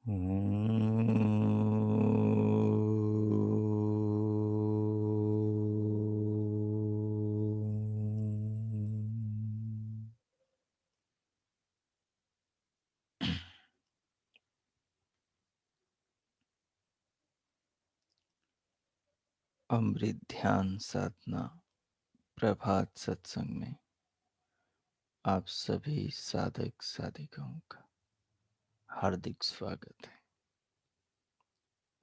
अमृत ध्यान साधना प्रभात सत्संग में आप सभी साधक साधिकाओं का हार्दिक स्वागत है।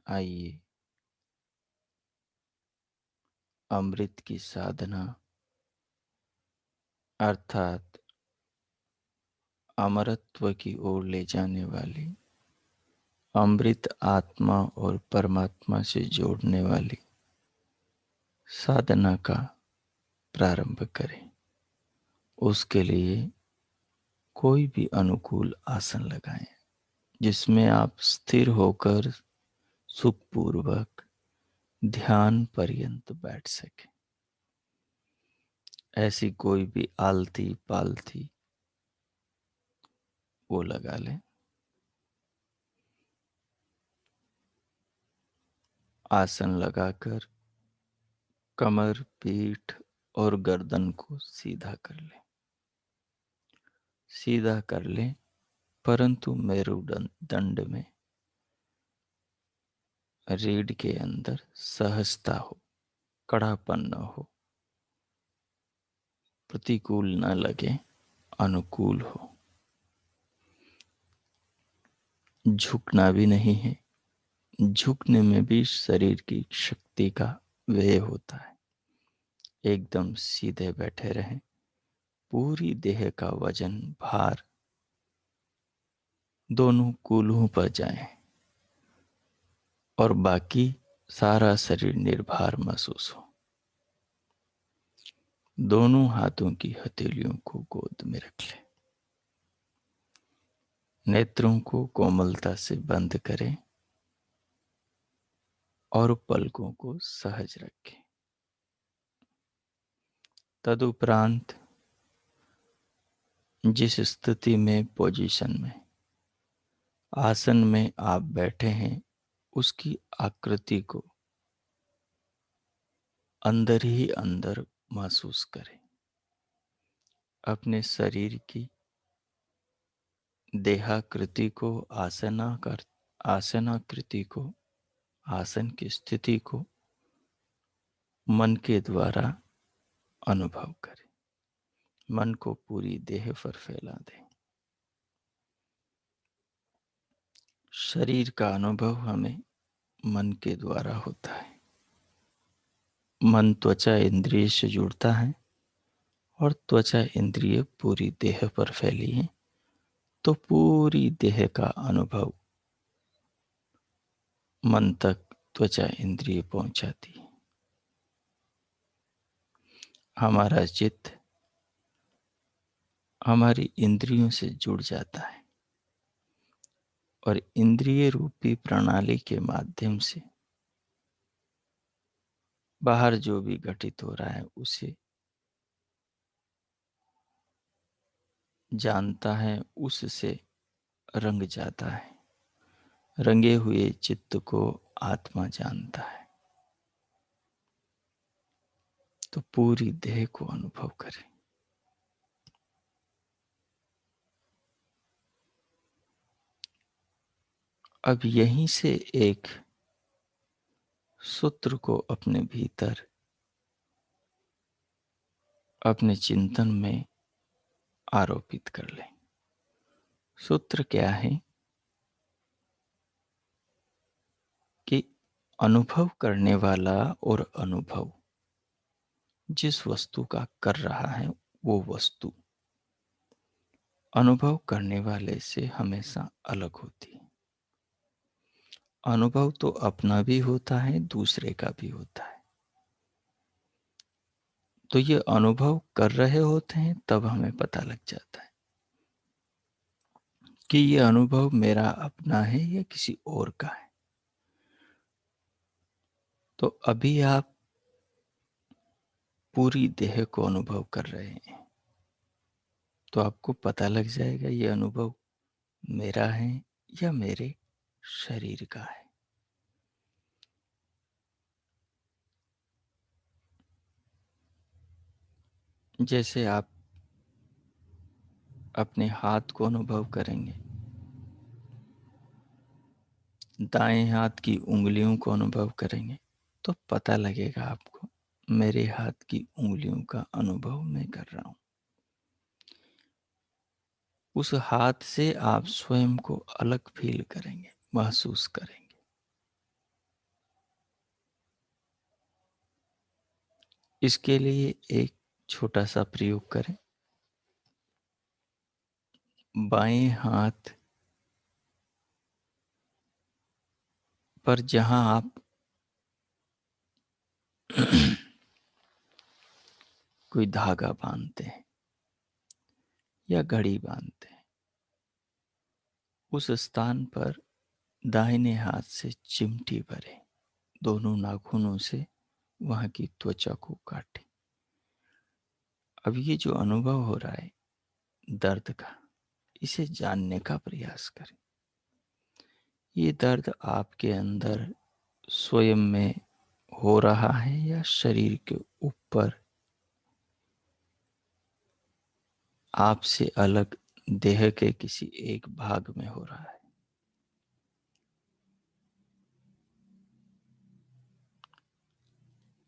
आइए अमृत की साधना अर्थात अमरत्व की ओर ले जाने वाली, अमृत आत्मा और परमात्मा से जोड़ने वाली साधना का प्रारंभ करें। उसके लिए कोई भी अनुकूल आसन लगाएं जिसमें आप स्थिर होकर सुखपूर्वक ध्यान पर्यंत बैठ सके। ऐसी कोई भी आलती पालती वो लगा लें। आसन लगाकर कमर, पीठ और गर्दन को सीधा कर लें। सीधा कर लें, परंतु मेरुदंड में, रीढ़ के अंदर सहजता हो, कड़ापन न हो, प्रतिकूल न लगे, अनुकूल हो। झुकना भी नहीं है। झुकने में भी शरीर की शक्ति का व्यय होता है। एकदम सीधे बैठे रहें। पूरी देह का वजन, भार दोनों कूल्हों पर जाए और बाकी सारा शरीर निर्भर महसूस हो। दोनों हाथों की हथेलियों को गोद में रख लें। नेत्रों को कोमलता से बंद करें और पलकों को सहज रखें। तदुपरांत जिस स्थिति में, पोजीशन में, आसन में आप बैठे हैं, उसकी आकृति को अंदर ही अंदर महसूस करें। अपने शरीर की देहाकृति को, आसनाकृति को, आसन की स्थिति को मन के द्वारा अनुभव करें। मन को पूरी देह पर फैला दें। शरीर का अनुभव हमें मन के द्वारा होता है। मन त्वचा इंद्रिय से जुड़ता है और त्वचा इंद्रिय पूरी देह पर फैली है, तो पूरी देह का अनुभव मन तक त्वचा इंद्रिय पहुंचाती है। हमारा चित्त हमारी इंद्रियों से जुड़ जाता है और इंद्रिय रूपी प्रणाली के माध्यम से बाहर जो भी घटित हो रहा है उसे जानता है, उससे रंग जाता है। रंगे हुए चित्त को आत्मा जानता है। तो पूरी देह को अनुभव करें। अब यहीं से एक सूत्र को अपने भीतर, अपने चिंतन में आरोपित कर लें। सूत्र क्या है कि अनुभव करने वाला और अनुभव जिस वस्तु का कर रहा है, वो वस्तु अनुभव करने वाले से हमेशा अलग होती है। अनुभव तो अपना भी होता है, दूसरे का भी होता है। तो ये अनुभव कर रहे होते हैं तब हमें पता लग जाता है कि ये अनुभव मेरा अपना है या किसी और का है। तो अभी आप पूरी देह को अनुभव कर रहे हैं, तो आपको पता लग जाएगा ये अनुभव मेरा है या मेरे शरीर का है। जैसे आप अपने हाथ को अनुभव करेंगे, दाएं हाथ की उंगलियों को अनुभव करेंगे, तो पता लगेगा आपको मेरे हाथ की उंगलियों का अनुभव मैं कर रहा हूं। उस हाथ से आप स्वयं को अलग फील करेंगे, महसूस करेंगे। इसके लिए एक छोटा सा प्रयोग करें। बाएं हाथ पर जहां आप कोई धागा बांधते हैं या घड़ी बांधते हैं, उस स्थान पर दाहिने हाथ से चिमटी भरें, दोनों नाखूनों से वहां की त्वचा को काटें। अब ये जो अनुभव हो रहा है दर्द का, इसे जानने का प्रयास करें। ये दर्द आपके अंदर स्वयं में हो रहा है या शरीर के ऊपर आपसे अलग देह के किसी एक भाग में हो रहा है।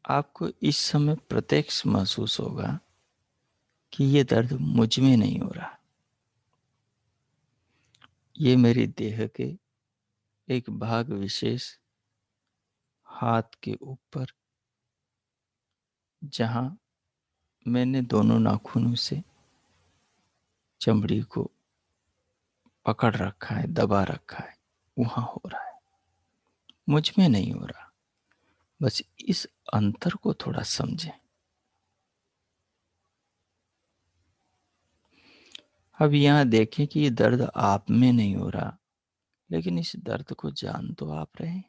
आपको इस समय प्रत्यक्ष महसूस होगा कि ये दर्द मुझ में नहीं हो रहा, ये मेरी देह के एक भाग विशेष हाथ के ऊपर, जहां मैंने दोनों नाखूनों से चमड़ी को पकड़ रखा है, दबा रखा है, वहां हो रहा है, मुझ में नहीं हो रहा। बस इस अंतर को थोड़ा समझें। अब यहाँ देखें कि ये दर्द आप में नहीं हो रहा, लेकिन इस दर्द को जान तो आप रहे हैं।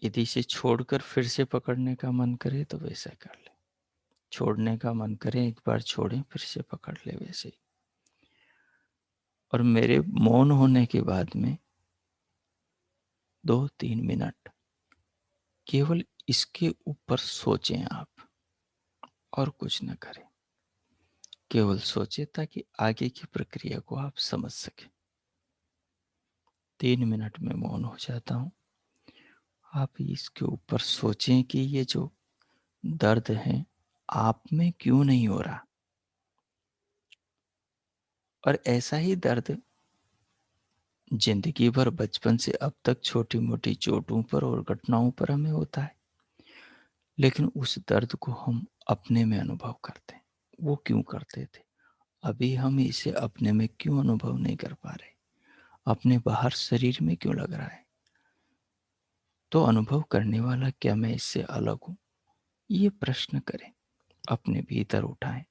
यदि इसे छोड़कर फिर से पकड़ने का मन करे तो वैसा कर ले, छोड़ने का मन करे एक बार छोड़ें फिर से पकड़ ले, वैसे ही। और मेरे मौन होने के बाद में 2-3 मिनट केवल इसके ऊपर सोचें आप, और कुछ न करें, केवल सोचें ताकि आगे की प्रक्रिया को आप समझ सकें। 3 मिनट में मौन हो जाता हूं। आप इसके ऊपर सोचें कि ये जो दर्द है आप में क्यों नहीं हो रहा, और ऐसा ही दर्द जिंदगी भर बचपन से अब तक छोटी मोटी चोटों पर और घटनाओं पर हमें होता है, लेकिन उस दर्द को हम अपने में अनुभव करते हैं। वो क्यों करते थे, अभी हम इसे अपने में क्यों अनुभव नहीं कर पा रहे, अपने बाहर शरीर में क्यों लग रहा है। तो अनुभव करने वाला क्या मैं इससे अलग हूं, ये प्रश्न करें, अपने भीतर उठाएं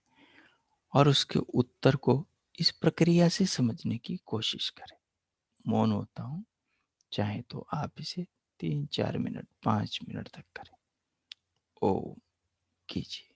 और उसके उत्तर को इस प्रक्रिया से समझने की कोशिश करें। मौन होता हूं, चाहे तो आप इसे 3-4 मिनट 5 मिनट तक करें। ओ कीजिए।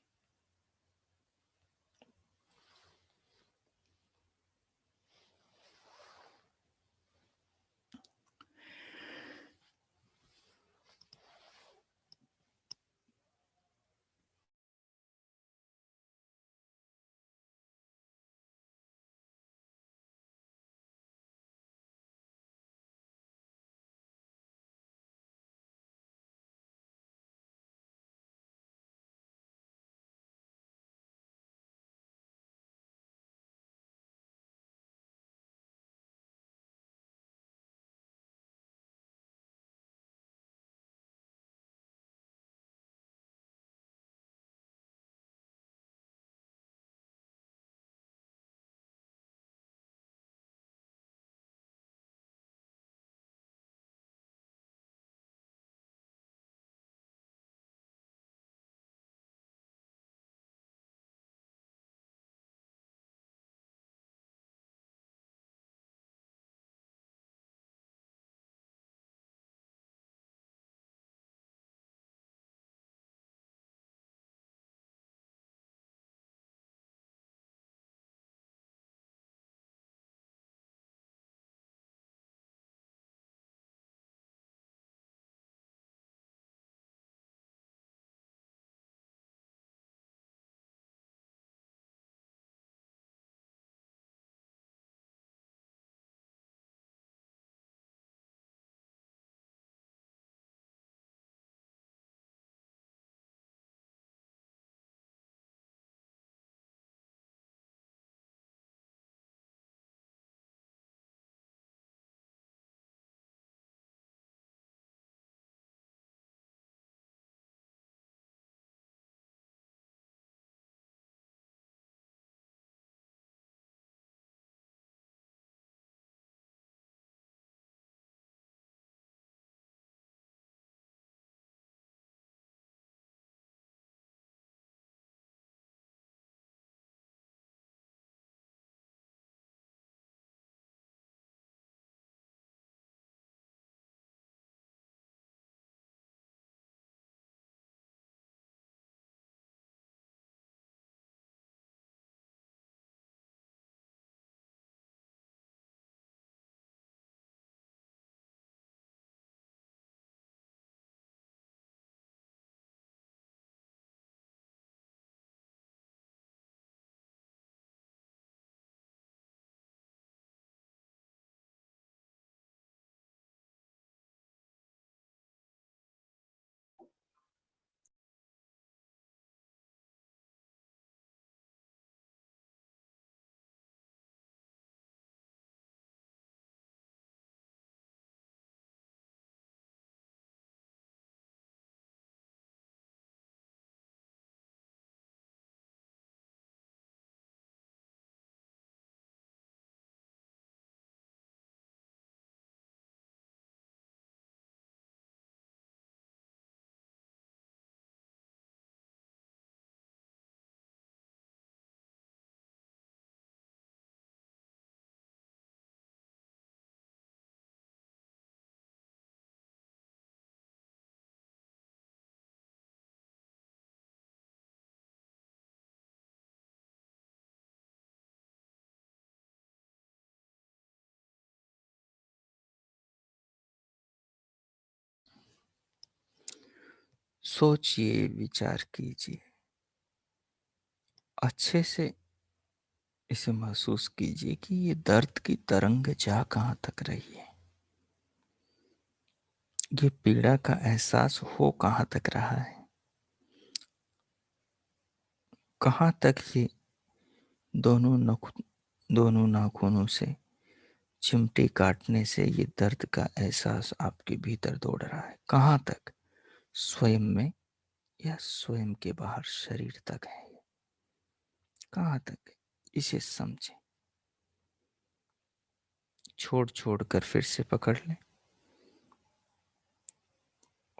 सोचिए, विचार कीजिए, अच्छे से इसे महसूस कीजिए कि ये दर्द की तरंग जा कहाँ तक रही है। ये पीड़ा का एहसास हो कहाँ तक रहा है। कहाँ तक ये दोनों दोनों नाखूनों से चिमटी काटने से ये दर्द का एहसास आपके भीतर दौड़ रहा है। कहाँ तक, स्वयं में या स्वयं के बाहर शरीर तक है ये? कहाँ तक, इसे समझें। छोड़ छोड़ कर फिर से पकड़ लें।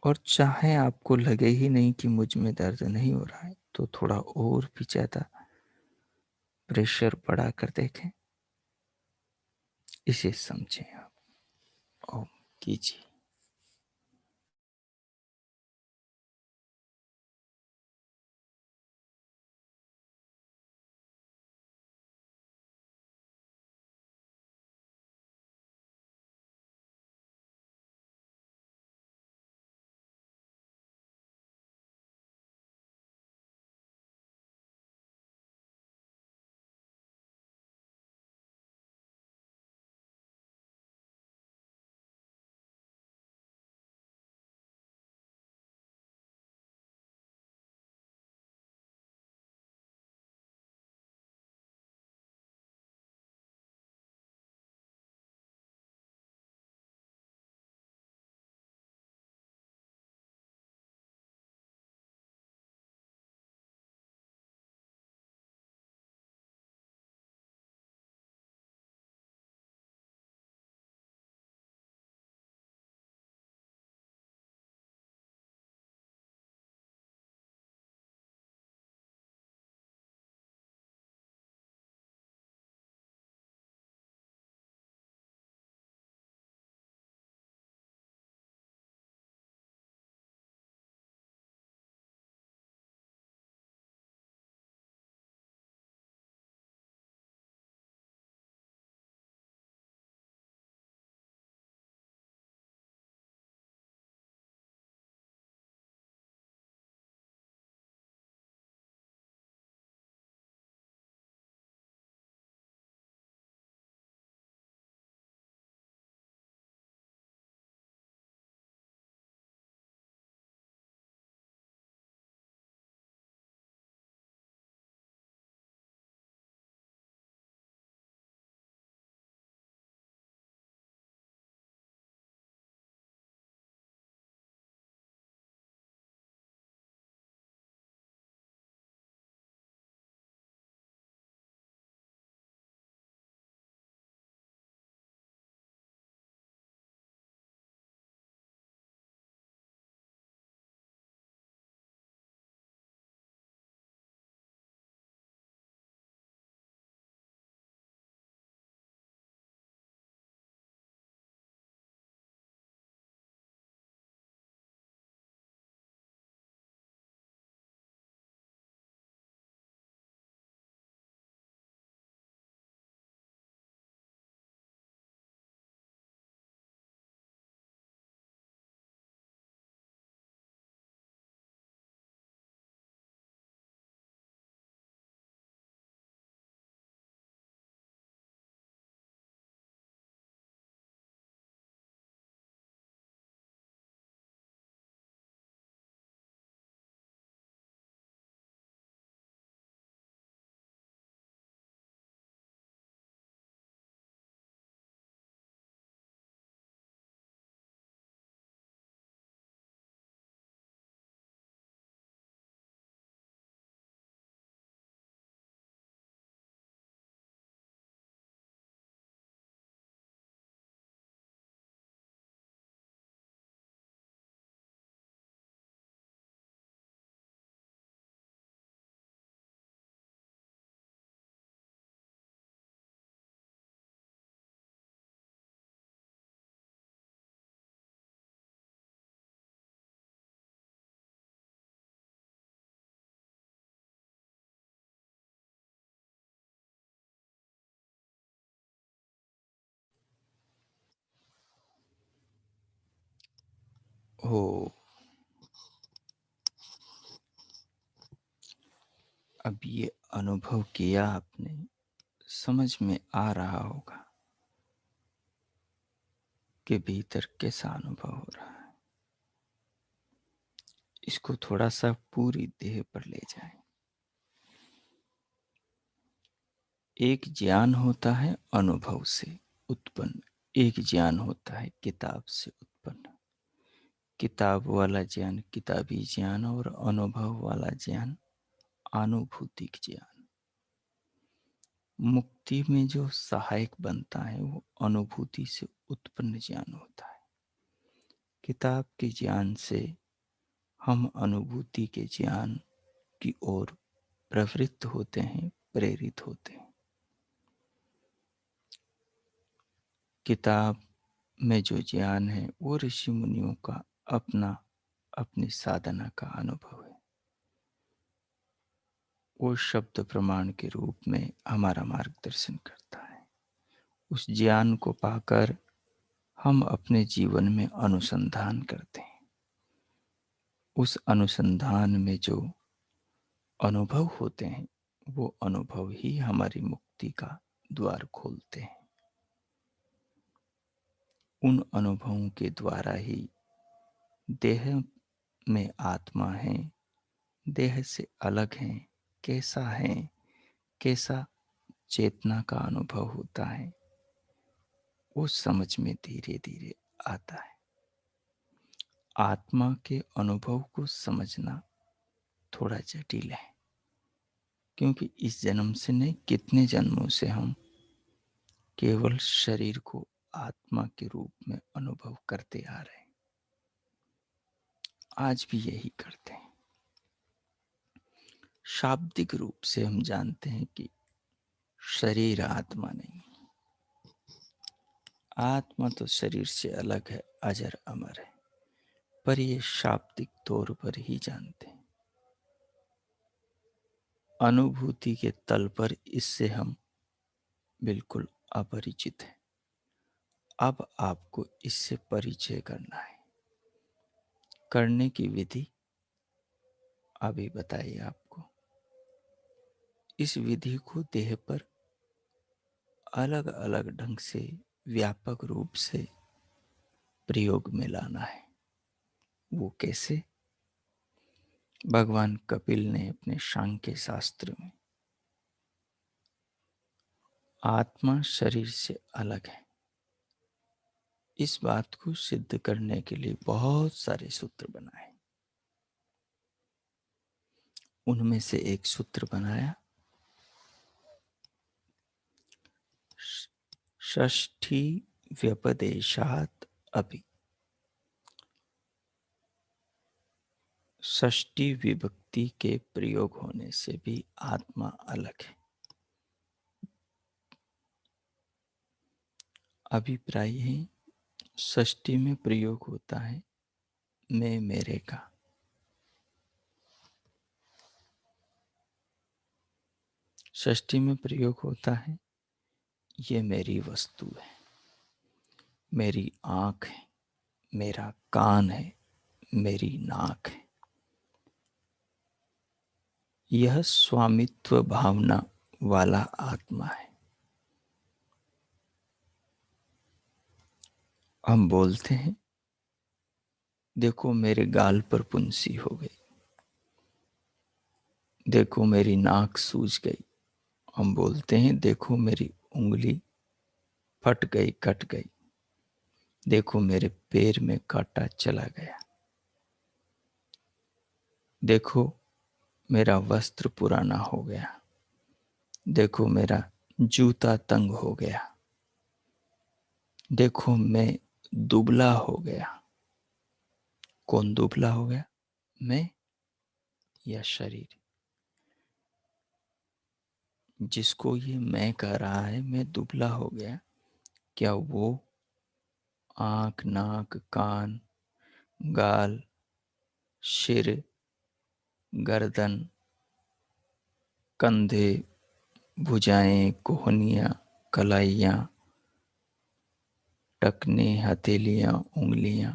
और चाहे आपको लगे ही नहीं कि मुझ में दर्द नहीं हो रहा है, तो थोड़ा और भी ज्यादा प्रेशर बढ़ा कर देखें। इसे समझें आप। ओम कीजिए। ओ, अब ये अनुभव किया आपने, समझ में आ रहा होगा कि भीतर कैसा अनुभव हो रहा है। इसको थोड़ा सा पूरी देह पर ले जाएं। एक ज्ञान होता है अनुभव से उत्पन्न, एक ज्ञान होता है किताब से उत्पन्न। किताब वाला ज्ञान किताबी ज्ञान और अनुभव वाला ज्ञान अनुभूतिक ज्ञान। मुक्ति में जो सहायक बनता है वो अनुभूति से उत्पन्न ज्ञान होता है। किताब के ज्ञान से हम अनुभूति के ज्ञान की ओर प्रवृत्त होते हैं, प्रेरित होते हैं। किताब में जो ज्ञान है वो ऋषि मुनियों का अपनी साधना का अनुभव है। वो शब्द प्रमाण के रूप में हमारा मार्गदर्शन करता है। उस ज्ञान को पाकर हम अपने जीवन में अनुसंधान करते हैं। उस अनुसंधान में जो अनुभव होते हैं वो अनुभव ही हमारी मुक्ति का द्वार खोलते हैं। उन अनुभवों के द्वारा ही देह में आत्मा है, देह से अलग है, कैसा है, कैसा चेतना का अनुभव होता है, वो समझ में धीरे धीरे आता है। आत्मा के अनुभव को समझना थोड़ा जटिल है, क्योंकि इस जन्म से नहीं, कितने जन्मों से हम केवल शरीर को आत्मा के रूप में अनुभव करते आ रहे हैं। आज भी यही करते हैं। शाब्दिक रूप से हम जानते हैं कि शरीर आत्मा नहीं, आत्मा तो शरीर से अलग है, अजर अमर है, पर ये शाब्दिक तौर पर ही जानते हैं। अनुभूति के तल पर इससे हम बिल्कुल अपरिचित हैं। अब आपको इससे परिचय करना है। करने की विधि अभी बताइए आपको। इस विधि को देह पर अलग अलग ढंग से व्यापक रूप से प्रयोग में लाना है। वो कैसे? भगवान कपिल ने अपने सांख्य शास्त्र में आत्मा शरीर से अलग है, इस बात को सिद्ध करने के लिए बहुत सारे सूत्र बनाए। उनमें से एक सूत्र बनाया षष्ठी व्यपदेशात अपि। षष्ठी विभक्ति के प्रयोग होने से भी आत्मा अलग है। अभिप्राय है षष्ठी में प्रयोग होता है मैं मेरे का। षष्ठी में प्रयोग होता है ये मेरी वस्तु है, मेरी आंख है, मेरा कान है, मेरी नाक है। यह स्वामित्व भावना वाला आत्मा है। हम बोलते हैं देखो मेरे गाल पर पुंसी हो गई, देखो मेरी नाक सूज गई। हम बोलते हैं देखो मेरी उंगली फट गई, कट गई, देखो मेरे पैर में कांटा चला गया, देखो मेरा वस्त्र पुराना हो गया, देखो मेरा जूता तंग हो गया, देखो मैं दुबला हो गया। कौन दुबला हो गया? मैं या शरीर? जिसको ये मैं कह रहा है मैं दुबला हो गया, क्या वो आंख, नाक, कान, गाल, सिर, गर्दन, कंधे, भुजाएं, कोहनियां, कलाइयां, टखने, हथेलियां, उंगलियां,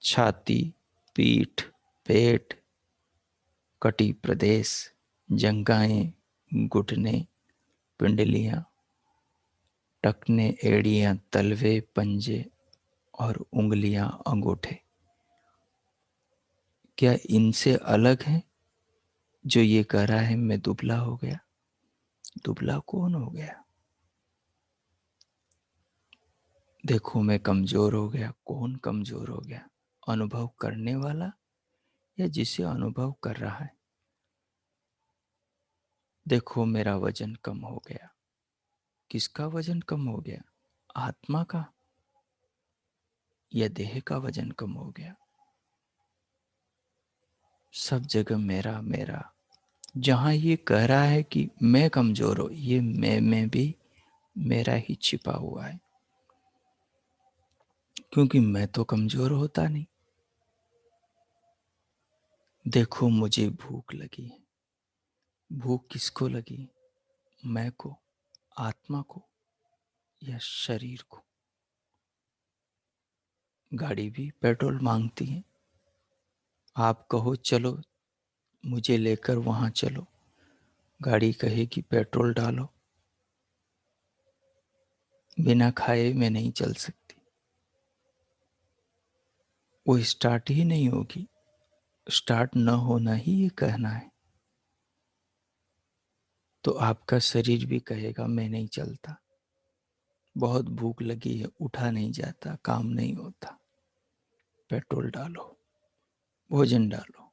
छाती, पीठ, पेट, कटी प्रदेश, जंघाएं, घुटने, पिंडलियां, टखने, एड़ियां, तलवे, पंजे और उंगलियां, अंगूठे, क्या इनसे अलग है जो ये कह रहा है मैं दुबला हो गया? दुबला कौन हो गया? देखो मैं कमजोर हो गया। कौन कमजोर हो गया? अनुभव करने वाला या जिसे अनुभव कर रहा है? देखो मेरा वजन कम हो गया। किसका वजन कम हो गया? आत्मा का या देह का वजन कम हो गया? सब जगह मेरा मेरा। जहां ये कह रहा है कि मैं कमजोर हूं, ये मैं में भी मेरा ही छिपा हुआ है, क्योंकि मैं तो कमजोर होता नहीं। देखो मुझे भूख लगी है। भूख किसको लगी? मैं को, आत्मा को या शरीर को? गाड़ी भी पेट्रोल मांगती है। आप कहो चलो, मुझे लेकर वहां चलो, गाड़ी कहेगी पेट्रोल डालो। बिना खाए मैं नहीं चल सकती, वो स्टार्ट ही नहीं होगी। स्टार्ट न होना ही ये कहना है। तो आपका शरीर भी कहेगा मैं नहीं चलता, बहुत भूख लगी है, उठा नहीं जाता, काम नहीं होता। पेट्रोल डालो, भोजन डालो।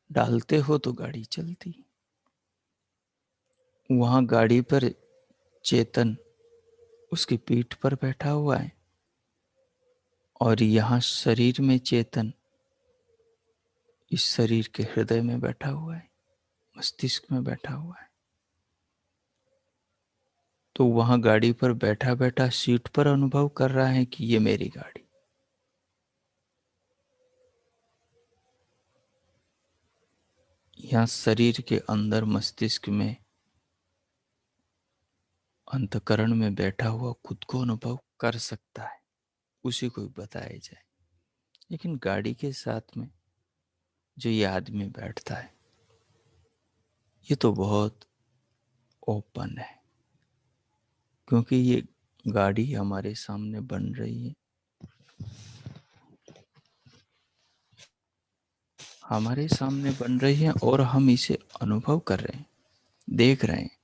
डालते हो तो गाड़ी चलती। वहां गाड़ी पर चेतन उसकी पीठ पर बैठा हुआ है, और यहाँ शरीर में चेतन इस शरीर के हृदय में बैठा हुआ है, मस्तिष्क में बैठा हुआ है। तो वहां गाड़ी पर बैठा बैठा सीट पर अनुभव कर रहा है कि ये मेरी गाड़ी। यहाँ शरीर के अंदर मस्तिष्क में, अंतकरण में बैठा हुआ खुद को अनुभव कर सकता है, उसी को बताया जाए। लेकिन गाड़ी के साथ में जो ये आदमी बैठता है, ये तो बहुत ओपन है, क्योंकि ये गाड़ी हमारे सामने बन रही है, हमारे सामने बन रही है और हम इसे अनुभव कर रहे हैं, देख रहे हैं।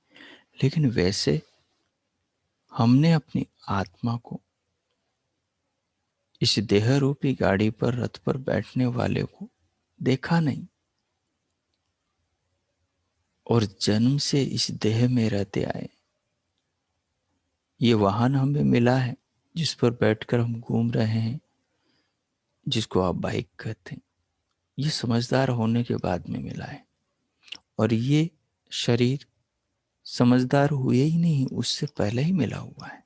लेकिन वैसे हमने अपनी आत्मा को, इस देह रूपी गाड़ी पर, रथ पर बैठने वाले को देखा नहीं, और जन्म से इस देह में रहते आए। ये वाहन हमें मिला है जिस पर बैठकर हम घूम रहे हैं, जिसको आप बाइक कहते हैं। ये समझदार होने के बाद में मिला है, और ये शरीर समझदार हुए ही नहीं, उससे पहले ही मिला हुआ है।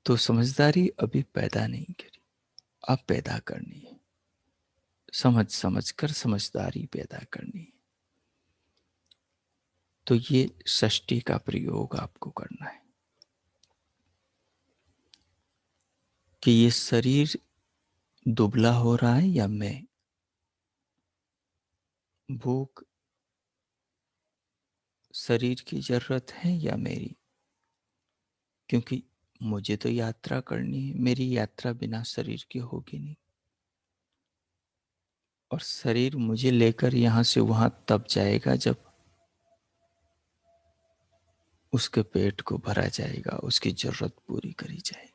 तो समझदारी अभी पैदा नहीं करी, अब पैदा करनी है। समझ समझ कर समझदारी पैदा करनी है। तो ये षष्ठी का प्रयोग आपको करना है कि ये शरीर दुबला हो रहा है या मैं? भूख शरीर की जरूरत है या मेरी? क्योंकि मुझे तो यात्रा करनी है, मेरी यात्रा बिना शरीर के होगी नहीं। और शरीर मुझे लेकर यहाँ से वहां तब जाएगा जब उसके पेट को भरा जाएगा, उसकी जरूरत पूरी करी जाएगी।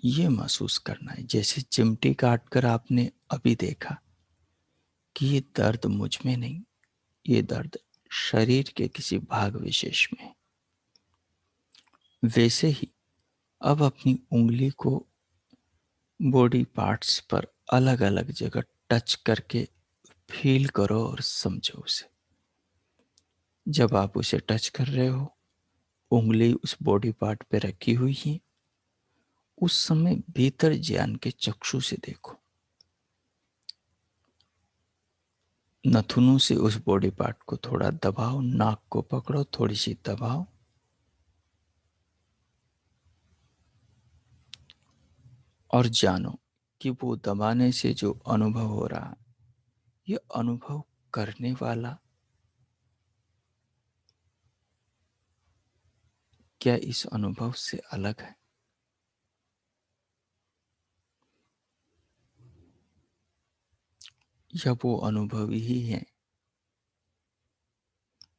ये महसूस करना है। जैसे चिमटी काट कर आपने अभी देखा कि ये दर्द मुझ में नहीं, ये दर्द शरीर के किसी भाग विशेष में है। वैसे ही अब अपनी उंगली को बॉडी पार्ट्स पर अलग अलग जगह टच करके फील करो और समझो उसे। जब आप उसे टच कर रहे हो, उंगली उस बॉडी पार्ट पे रखी हुई है, उस समय भीतर ज्ञान के चक्षु से देखो। नथुनों से उस बॉडी पार्ट को थोड़ा दबाओ, नाक को पकड़ो, थोड़ी सी दबाओ, और जानो कि वो दबाने से जो अनुभव हो रहा है, ये अनुभव करने वाला क्या इस अनुभव से अलग है? या वो अनुभव ही है,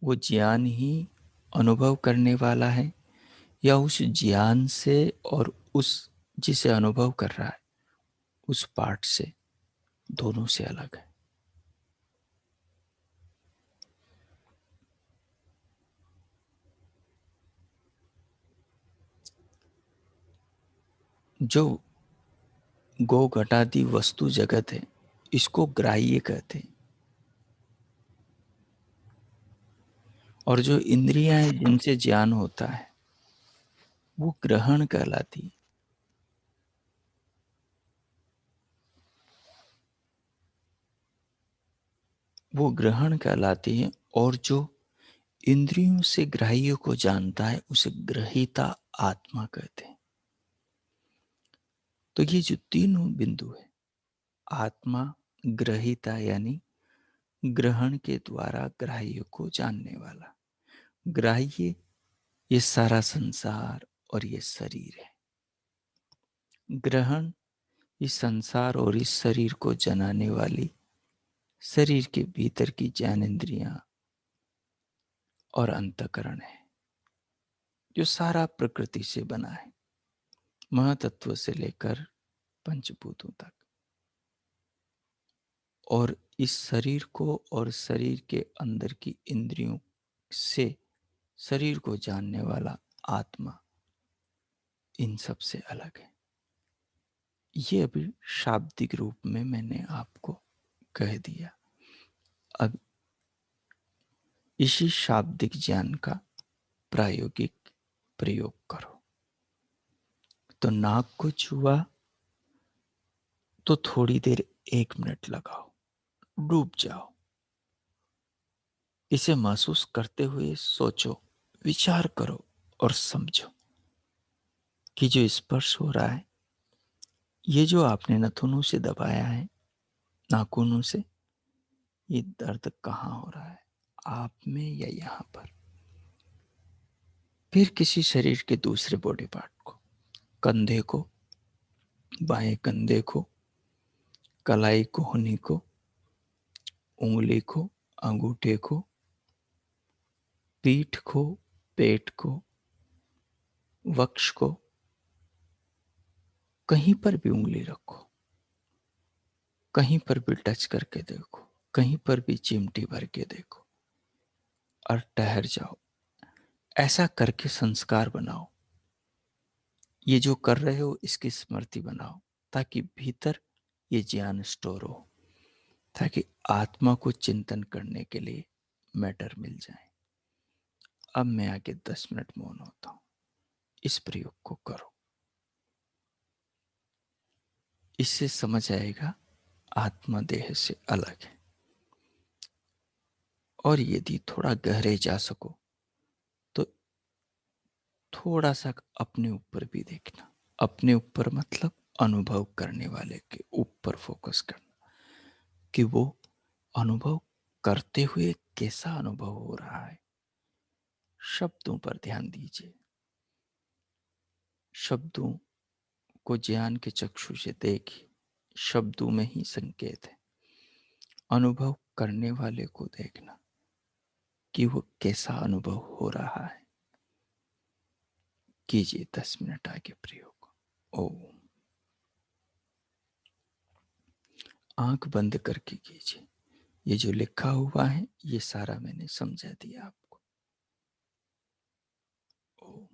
वो ज्ञान ही अनुभव करने वाला है, या उस ज्ञान से और उस जिसे अनुभव कर रहा है उस पार्ट से, दोनों से अलग है? जो गो घटादी वस्तु जगत है, इसको ग्राह्य कहते हैं। और जो इंद्रियां हैं जिनसे ज्ञान होता है, वो ग्रहण कहलाती है। वो ग्रहण कहलाती है। और जो इंद्रियों से ग्राह्य को जानता है उसे ग्रहीता आत्मा कहते हैं। तो ये जो तीनों बिंदु है, आत्मा, ग्रहीता यानी ग्रहण के द्वारा ग्राह्य को जानने वाला, ग्राह्य ये सारा संसार और ये शरीर है। ग्रहण इस संसार और इस शरीर को जनाने वाली शरीर के भीतर की ज्ञानेंद्रियां और अंतःकरण है, जो सारा प्रकृति से बना है, महातत्व से लेकर पंचभूतों तक। और इस शरीर को और शरीर के अंदर की इंद्रियों से शरीर को जानने वाला आत्मा इन सब से अलग है। ये अभी शाब्दिक रूप में मैंने आपको कह दिया। अब इसी शाब्दिक ज्ञान का प्रायोगिक प्रयोग करो। तो नाक को छुआ तो थोड़ी देर 1 मिनट लगाओ, डूब जाओ, इसे महसूस करते हुए सोचो, विचार करो और समझो कि जो स्पर्श हो रहा है, ये जो आपने नथुनों से दबाया है, नाखूनों से, ये दर्द कहाँ हो रहा है, आप में या यहाँ पर? फिर किसी शरीर के दूसरे बॉडी पार्ट को, कंधे को, बाएं कंधे को, कलाई कोहनी को, उंगली को, अंगूठे को, पीठ को, पेट को, वक्ष को, कहीं पर भी उंगली रखो, कहीं पर भी टच करके देखो, कहीं पर भी चिमटी भर के देखो और ठहर जाओ। ऐसा करके संस्कार बनाओ। ये जो कर रहे हो इसकी स्मृति बनाओ, ताकि भीतर ये ज्ञान स्टोर हो, ताकि आत्मा को चिंतन करने के लिए मैटर मिल जाए। अब मैं आगे 10 मिनट मौन होता हूँ। इस प्रयोग को करो, इससे समझ आएगा आत्मा देह से अलग है। और यदि थोड़ा गहरे जा सको तो थोड़ा सा अपने ऊपर भी देखना। अपने ऊपर मतलब अनुभव करने वाले के ऊपर फोकस करना, कि वो अनुभव करते हुए कैसा अनुभव हो रहा है। शब्दों पर ध्यान दीजिए। शब्दों को ज्ञान के चक्षु से देखिए। शब्दों में ही संकेत है। अनुभव करने वाले को देखना कि वो कैसा अनुभव हो रहा है। कीजिए 10 मिनट आगे प्रयोग। ओम। आंख बंद करके कीजिए। ये जो लिखा हुआ है ये सारा मैंने समझा दिया आपको। ओम।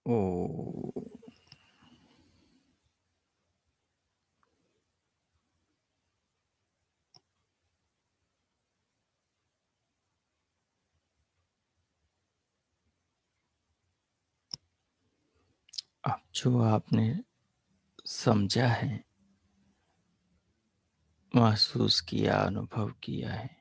ओ। अब जो आपने समझा है, महसूस किया, अनुभव किया है,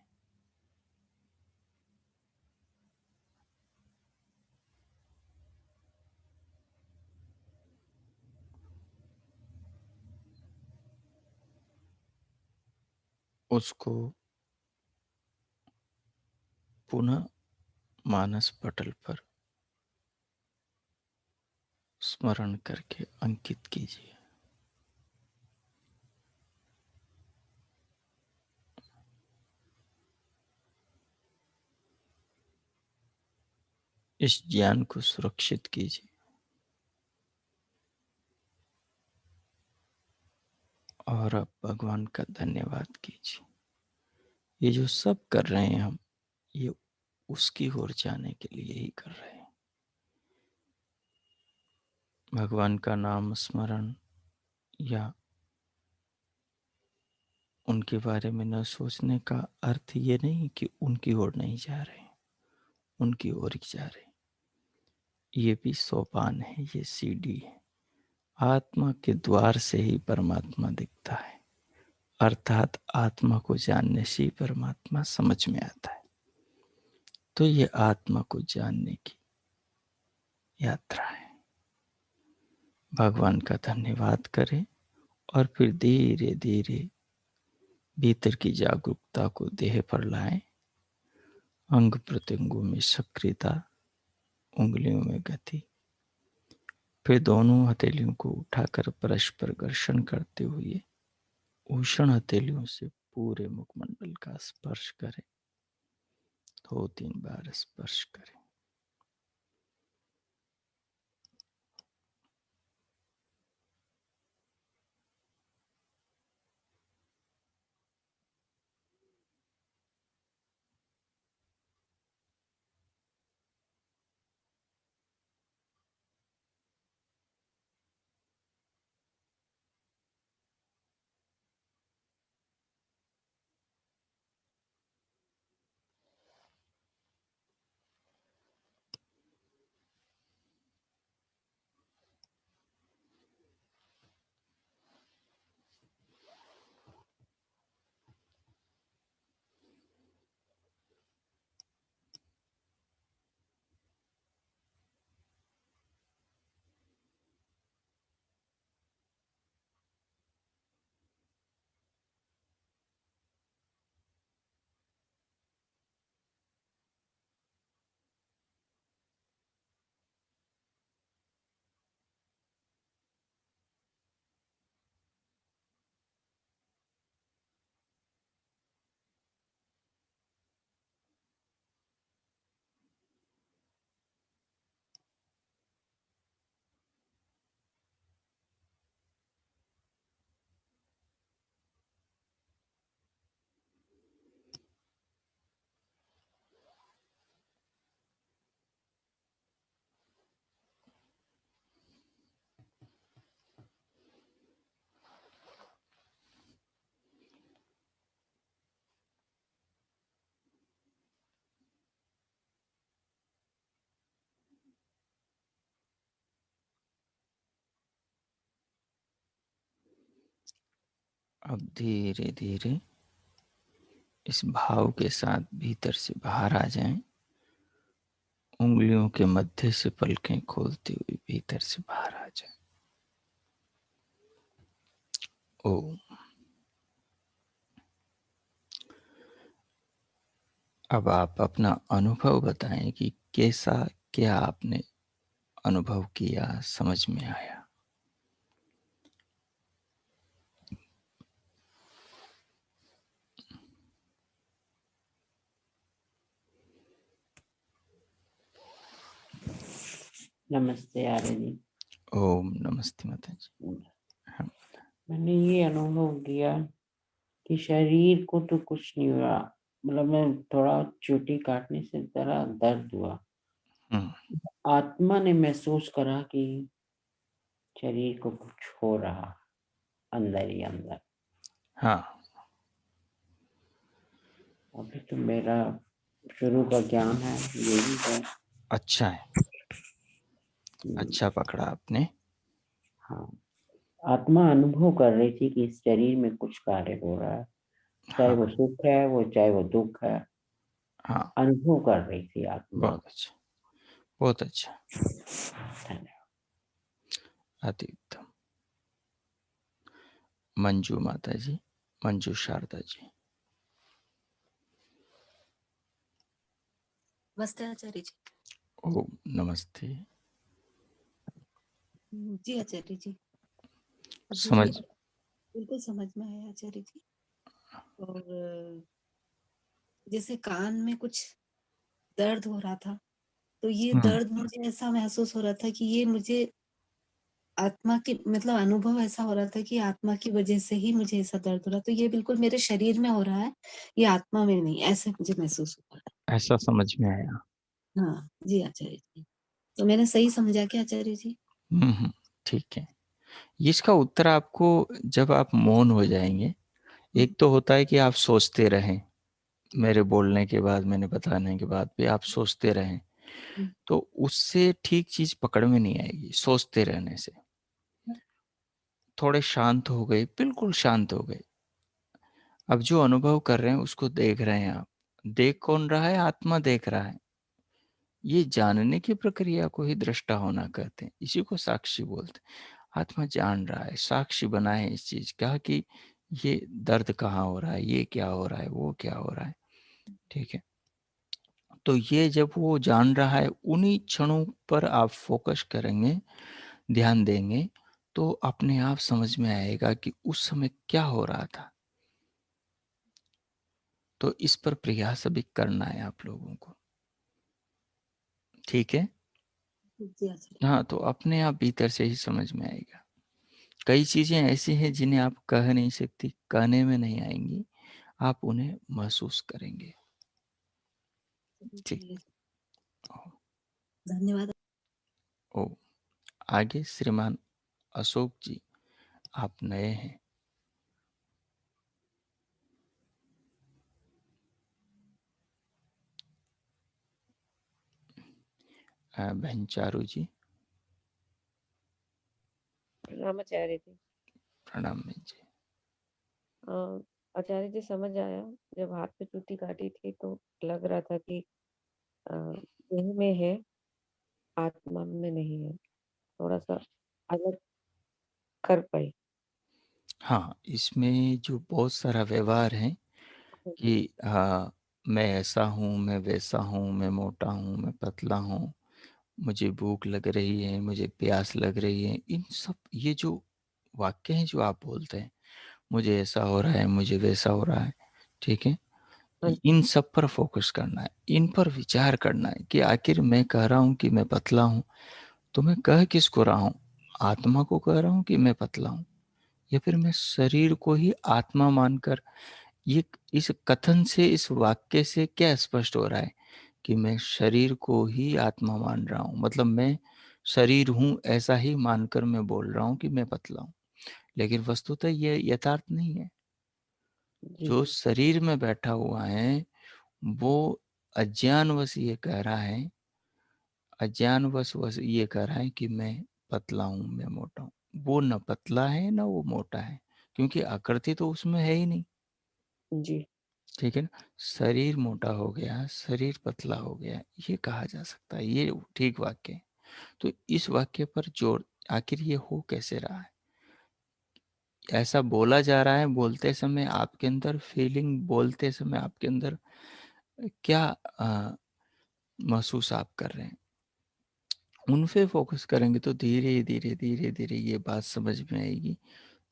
उसको पुनः मानस पटल पर स्मरण करके अंकित कीजिए। इस ज्ञान को सुरक्षित कीजिए और अब भगवान का धन्यवाद कीजिए। ये जो सब कर रहे हैं हम, ये उसकी ओर जाने के लिए ही कर रहे हैं। भगवान का नाम स्मरण या उनके बारे में न सोचने का अर्थ ये नहीं कि उनकी ओर नहीं जा रहे हैं, उनकी ओर ही जा रहे हैं। ये भी सोपान है, ये सीढ़ी है। आत्मा के द्वार से ही परमात्मा दिखता है, अर्थात आत्मा को जानने से ही परमात्मा समझ में आता है। तो ये आत्मा को जानने की यात्रा है। भगवान का धन्यवाद करें और फिर धीरे धीरे भीतर की जागरूकता को देह पर लाएं। अंग प्रत्यंगों में सक्रियता, उंगलियों में गति, फिर दोनों हथेलियों को उठाकर परस्पर घर्षण करते हुए उष्ण हथेलियों से पूरे मुखमंडल का स्पर्श करें। 2-3 बार स्पर्श करें। अब धीरे धीरे इस भाव के साथ भीतर से बाहर आ जाएं। उंगलियों के मध्य से पलकें खोलते हुए भीतर से बाहर आ जाएं। ओम। अब आप अपना अनुभव बताएं कि कैसा, क्या आपने अनुभव किया, समझ में आया। नमस्ते आर्य जी। ओम नमस्ते माता जी। हाँ। मैंने ये अनुभव किया कि शरीर को तो कुछ नहीं हुआ, मतलब मैं थोड़ा चोटी काटने से जरा दर्द हुआ। हम्म। आत्मा ने महसूस करा कि शरीर को कुछ हो रहा अंदर ही अंदर। हाँ, अभी तो मेरा शुरू का ज्ञान है यही है। अच्छा है, अच्छा पकड़ा आपने। हाँ, आत्मा अनुभव कर रही थी कि इस शरीर में कुछ कार्य हो रहा है, चाहे हाँ वो सुख है, वो चाहे वो दुख है, हाँ, अनुभव कर रही थी आत्मा। बहुत अच्छा, बहुत अच्छा, धन्यवाद। अति उत्तम। मंजू माता जी, मंजू शारदा जी। नमस्ते आचार्य जी। ओ नमस्ते। जी आचार्य जी, समझ। अभी बिल्कुल समझ में आया आचार्य जी। और जैसे कान में कुछ दर्द हो रहा था, तो ये हम्म, दर्द मुझे ऐसा महसूस हो रहा था कि ये मुझे आत्मा की मतलब अनुभव ऐसा हो रहा था कि आत्मा की वजह से ही मुझे ऐसा दर्द हो रहा, तो ये बिल्कुल मेरे शरीर में हो रहा है, ये आत्मा में नहीं, ऐसे मुझे महसूस हो रहा ऐसा समझ में आया। है। हाँ जी आचार्य जी, तो मैंने सही समझा क्या आचार्य जी? ठीक है। इसका उत्तर आपको जब आप मौन हो जाएंगे, एक तो होता है कि आप सोचते रहें, मेरे बोलने के बाद, मैंने बताने के बाद भी आप सोचते रहें, तो उससे ठीक चीज पकड़ में नहीं आएगी। सोचते रहने से थोड़े शांत हो गए, बिल्कुल शांत हो गए, अब जो अनुभव कर रहे हैं उसको देख रहे हैं आप। देख कौन रहा है? आत्मा देख रहा है। ये जानने की प्रक्रिया को ही दृष्टा होना कहते हैं, इसी को साक्षी बोलते हैं। आत्मा जान रहा है, साक्षी बना है इस चीज का कि ये दर्द कहाँ हो रहा है, ये क्या हो रहा है, वो क्या हो रहा है। ठीक है, तो ये जब वो जान रहा है, उन्हीं क्षणों पर आप फोकस करेंगे, ध्यान देंगे, तो अपने आप समझ में आएगा कि उस समय क्या हो रहा था। तो इस पर प्रयास अभी करना है आप लोगों को। ठीक है, जी आचार्य। हाँ, तो अपने आप भीतर से ही समझ में आएगा। कई चीजें ऐसी हैं जिन्हें आप कह नहीं सकती, कहने में नहीं आएंगी, आप उन्हें महसूस करेंगे। ठीक। जी, धन्यवाद। ओ, आगे श्रीमान अशोक जी, आप नए हैं। बहन चारू जी। प्रणाम आचार्य जी। प्रणाम बहन जी। अ, आचार्य जी समझ आया, जब हाथ पे चोटी काटी थी तो लग रहा था कि अ, देह में है, आत्मा में नहीं है। थोड़ा-सा अलग कर पाई। हाँ, इसमें जो बहुत सारा व्यवहार है जी, कि मैं ऐसा हूँ, मैं वैसा हूँ, मैं मोटा हूँ, मैं पतला हूँ, मुझे भूख लग रही है, मुझे प्यास लग रही है, इन सब ये जो वाक्य हैं जो आप बोलते हैं, मुझे ऐसा हो रहा है, मुझे वैसा हो रहा है, ठीक है? हाँ जी, इन सब पर फोकस करना है, इन पर विचार करना है कि आखिर मैं कह रहा हूँ कि मैं पतला हूँ, तो मैं कह किसको रहा हूँ? आत्मा को कह रहा हूँ कि मैं पतला हूँ, या फिर मैं शरीर को ही आत्मा मानकर। ये इस कथन से, इस वाक्य से क्या स्पष्ट हो रहा है कि मैं शरीर को ही आत्मा मान रहा हूँ, मतलब मैं शरीर हूँ ऐसा ही मानकर मैं बोल रहा हूँ कि मैं पतला हूँ। लेकिन वस्तुतः ये यथार्थ नहीं है। जी, जो शरीर में बैठा हुआ है वो अज्ञानवश ये कह रहा है, अज्ञानवश ये कह रहा है कि मैं पतला हूँ, मैं मोटा हूँ। वो न पतला है न वो मोटा है, क्योंकि आकृति तो उसमें है ही नहीं। जी, ठीक है ना? शरीर मोटा हो गया, शरीर पतला हो गया, ये कहा जा सकता है, ये ठीक वाक्य है। तो इस वाक्य पर जोर, आखिर ये हो कैसे रहा है? ऐसा बोला जा रहा है, बोलते समय आपके अंदर फीलिंग, बोलते समय आपके अंदर क्या महसूस आप कर रहे हैं, उन पे फोकस करेंगे तो धीरे धीरे धीरे धीरे ये बात समझ में आएगी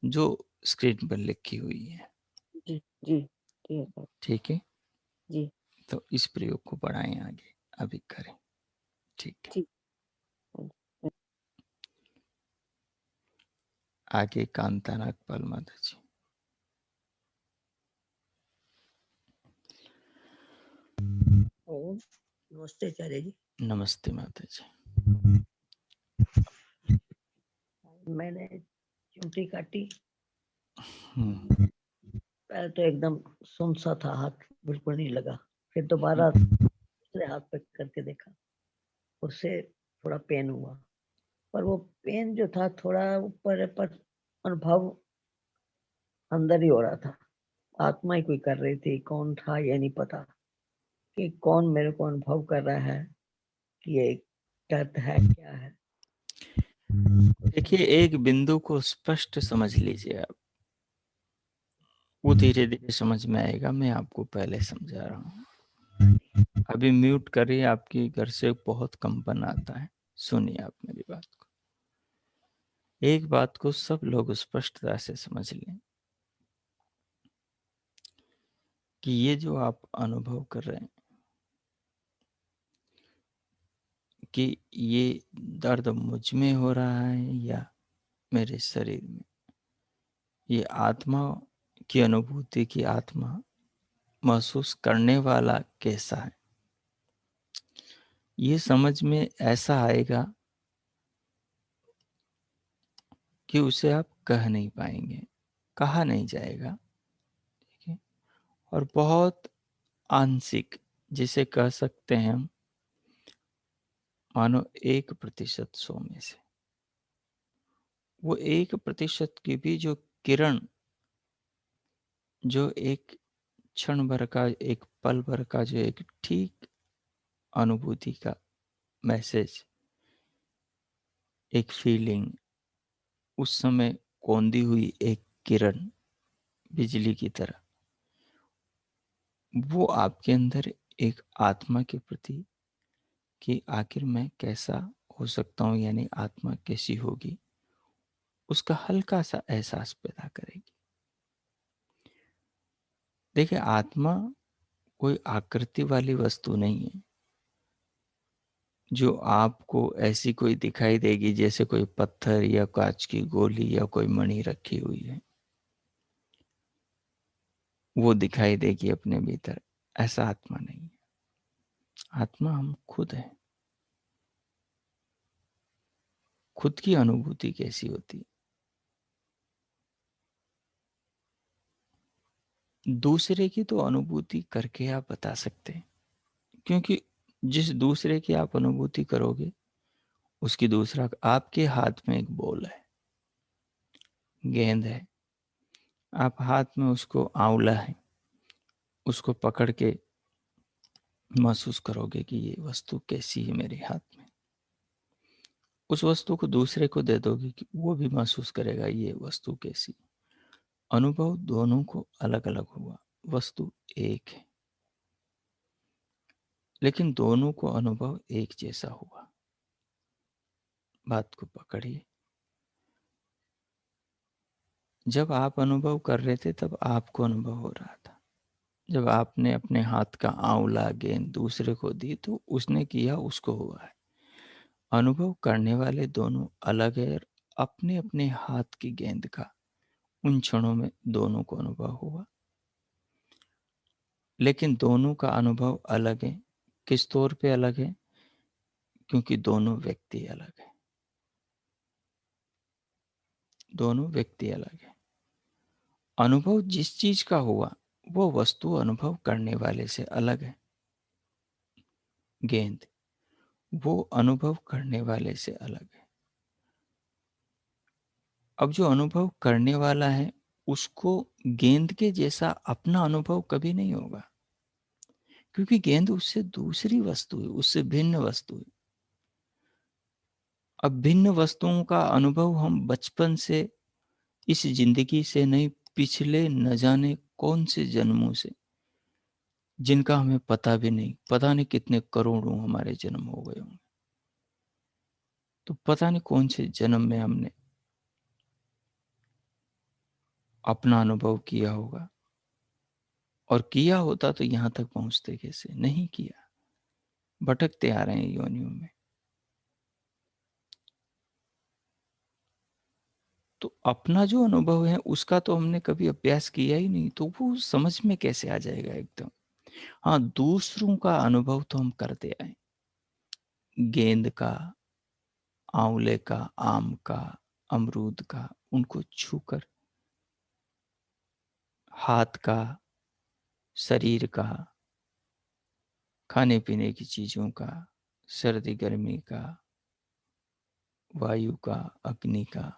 जो स्क्रीन पर लिखी हुई है। जी, जी, जी आचार्य, ठीक है, जी, तो इस प्रयोग को बढ़ाएं आगे, अभी करें। ठीक है, ठीक, हाँ जी। आगे कांता नागपाल माता जी। ओम नमस्ते आचार्य जी। नमस्ते माता जी। मैंने चूंटी काटी, हम्म, पहले तो एकदम सुन सा था, हाथ बिल्कुल नहीं लगा। फिर दोबारा दूसरे हाथ पे करके देखा, उससे थोड़ा पेन हुआ, पर वो पेन जो था थोड़ा ऊपर पर अनुभव अंदर ही हो रहा था। आत्मा ही कोई कर रही थी, कौन था ये नहीं पता कि कौन मेरे को अनुभव कर रहा है कि ये दर्द है क्या है। देखिए, एक बिंदु को स्पष्ट समझ लीजिए आप, वो धीरे धीरे समझ में आएगा। मैं आपको पहले समझा रहा हूँ। अभी म्यूट करिए, आपकी घर से बहुत कंपन आता है। सुनिए आप मेरी बात को। एक बात को सब लोग स्पष्टता से समझ लें कि ये जो आप अनुभव कर रहे हैं कि ये दर्द मुझ में हो रहा है या मेरे शरीर में, ये आत्मा की अनुभूति की आत्मा महसूस करने वाला कैसा है, ये समझ में ऐसा आएगा कि उसे आप कह नहीं पाएंगे, कहा नहीं जाएगा। ठीक है। और बहुत आंशिक, जिसे कह सकते हैं हम, मानो 1% 100 में से, वो 1% की भी जो किरण, जो एक क्षण भर का, एक पल भर का, जो एक ठीक अनुभूति का मैसेज, एक फीलिंग, उस समय कौंधी हुई एक किरण बिजली की तरह, वो आपके अंदर एक आत्मा के प्रति कि आखिर मैं कैसा हो सकता हूँ, यानी आत्मा कैसी होगी, उसका हल्का सा एहसास पैदा करेगी। देखिए, आत्मा कोई आकृति वाली वस्तु नहीं है जो आपको ऐसी कोई दिखाई देगी जैसे कोई पत्थर या कांच की गोली या कोई मणि रखी हुई है, वो दिखाई देगी अपने भीतर। ऐसा आत्मा नहीं है। आत्मा हम खुद हैं। खुद की अनुभूति कैसी होती है, दूसरे की तो अनुभूति करके आप बता सकते हैं, क्योंकि जिस दूसरे की आप अनुभूति करोगे उसकी दूसरा, आपके हाथ में एक बॉल है, गेंद है, आप हाथ में उसको आंवला है, उसको पकड़ के महसूस करोगे कि ये वस्तु कैसी है मेरे हाथ में। उस वस्तु को दूसरे को दे दोगे कि वो भी महसूस करेगा ये वस्तु कैसी। अनुभव दोनों को अलग अलग हुआ, वस्तु एक है, लेकिन दोनों को अनुभव एक जैसा हुआ। बात को पकड़िए। जब आप अनुभव कर रहे थे तब आपको अनुभव हो रहा था। जब आपने अपने हाथ का आंवला गेंद दूसरे को दी तो उसने किया, उसको हुआ है। अनुभव करने वाले दोनों अलग है, और अपने अपने हाथ की गेंद का उन क्षणों में दोनों को अनुभव हुआ, लेकिन दोनों का अनुभव अलग है। किस तौर पे अलग है? क्योंकि दोनों व्यक्ति अलग है। दोनों व्यक्ति अलग है। अनुभव जिस चीज का हुआ वो वस्तु अनुभव करने वाले से अलग है। गेंद वो अनुभव करने वाले से अलग है। अब जो अनुभव करने वाला है उसको गेंद के जैसा अपना अनुभव कभी नहीं होगा, क्योंकि गेंद उससे दूसरी वस्तु है, उससे भिन्न वस्तु है। अब भिन्न वस्तुओं का अनुभव हम बचपन से, इस जिंदगी से नहीं, पिछले न जाने कौन से जन्मों से, जिनका हमें पता भी नहीं, पता नहीं कितने करोड़ों हमारे जन्म हो गए होंगे, तो पता नहीं कौन से जन्म में हमने अपना अनुभव किया होगा। और किया होता तो यहां तक पहुंचते कैसे? नहीं किया, भटकते आ रहे हैं योनियों में। तो अपना जो अनुभव है उसका तो हमने कभी अभ्यास किया ही नहीं, तो वो समझ में कैसे आ जाएगा एकदम। हाँ, दूसरों का अनुभव तो हम करते आए, गेंद का, आंवले का, आम का, अमरूद का, उनको छूकर हाथ का, शरीर का, खाने पीने की चीज़ों का, सर्दी गर्मी का, वायु का, अग्नि का,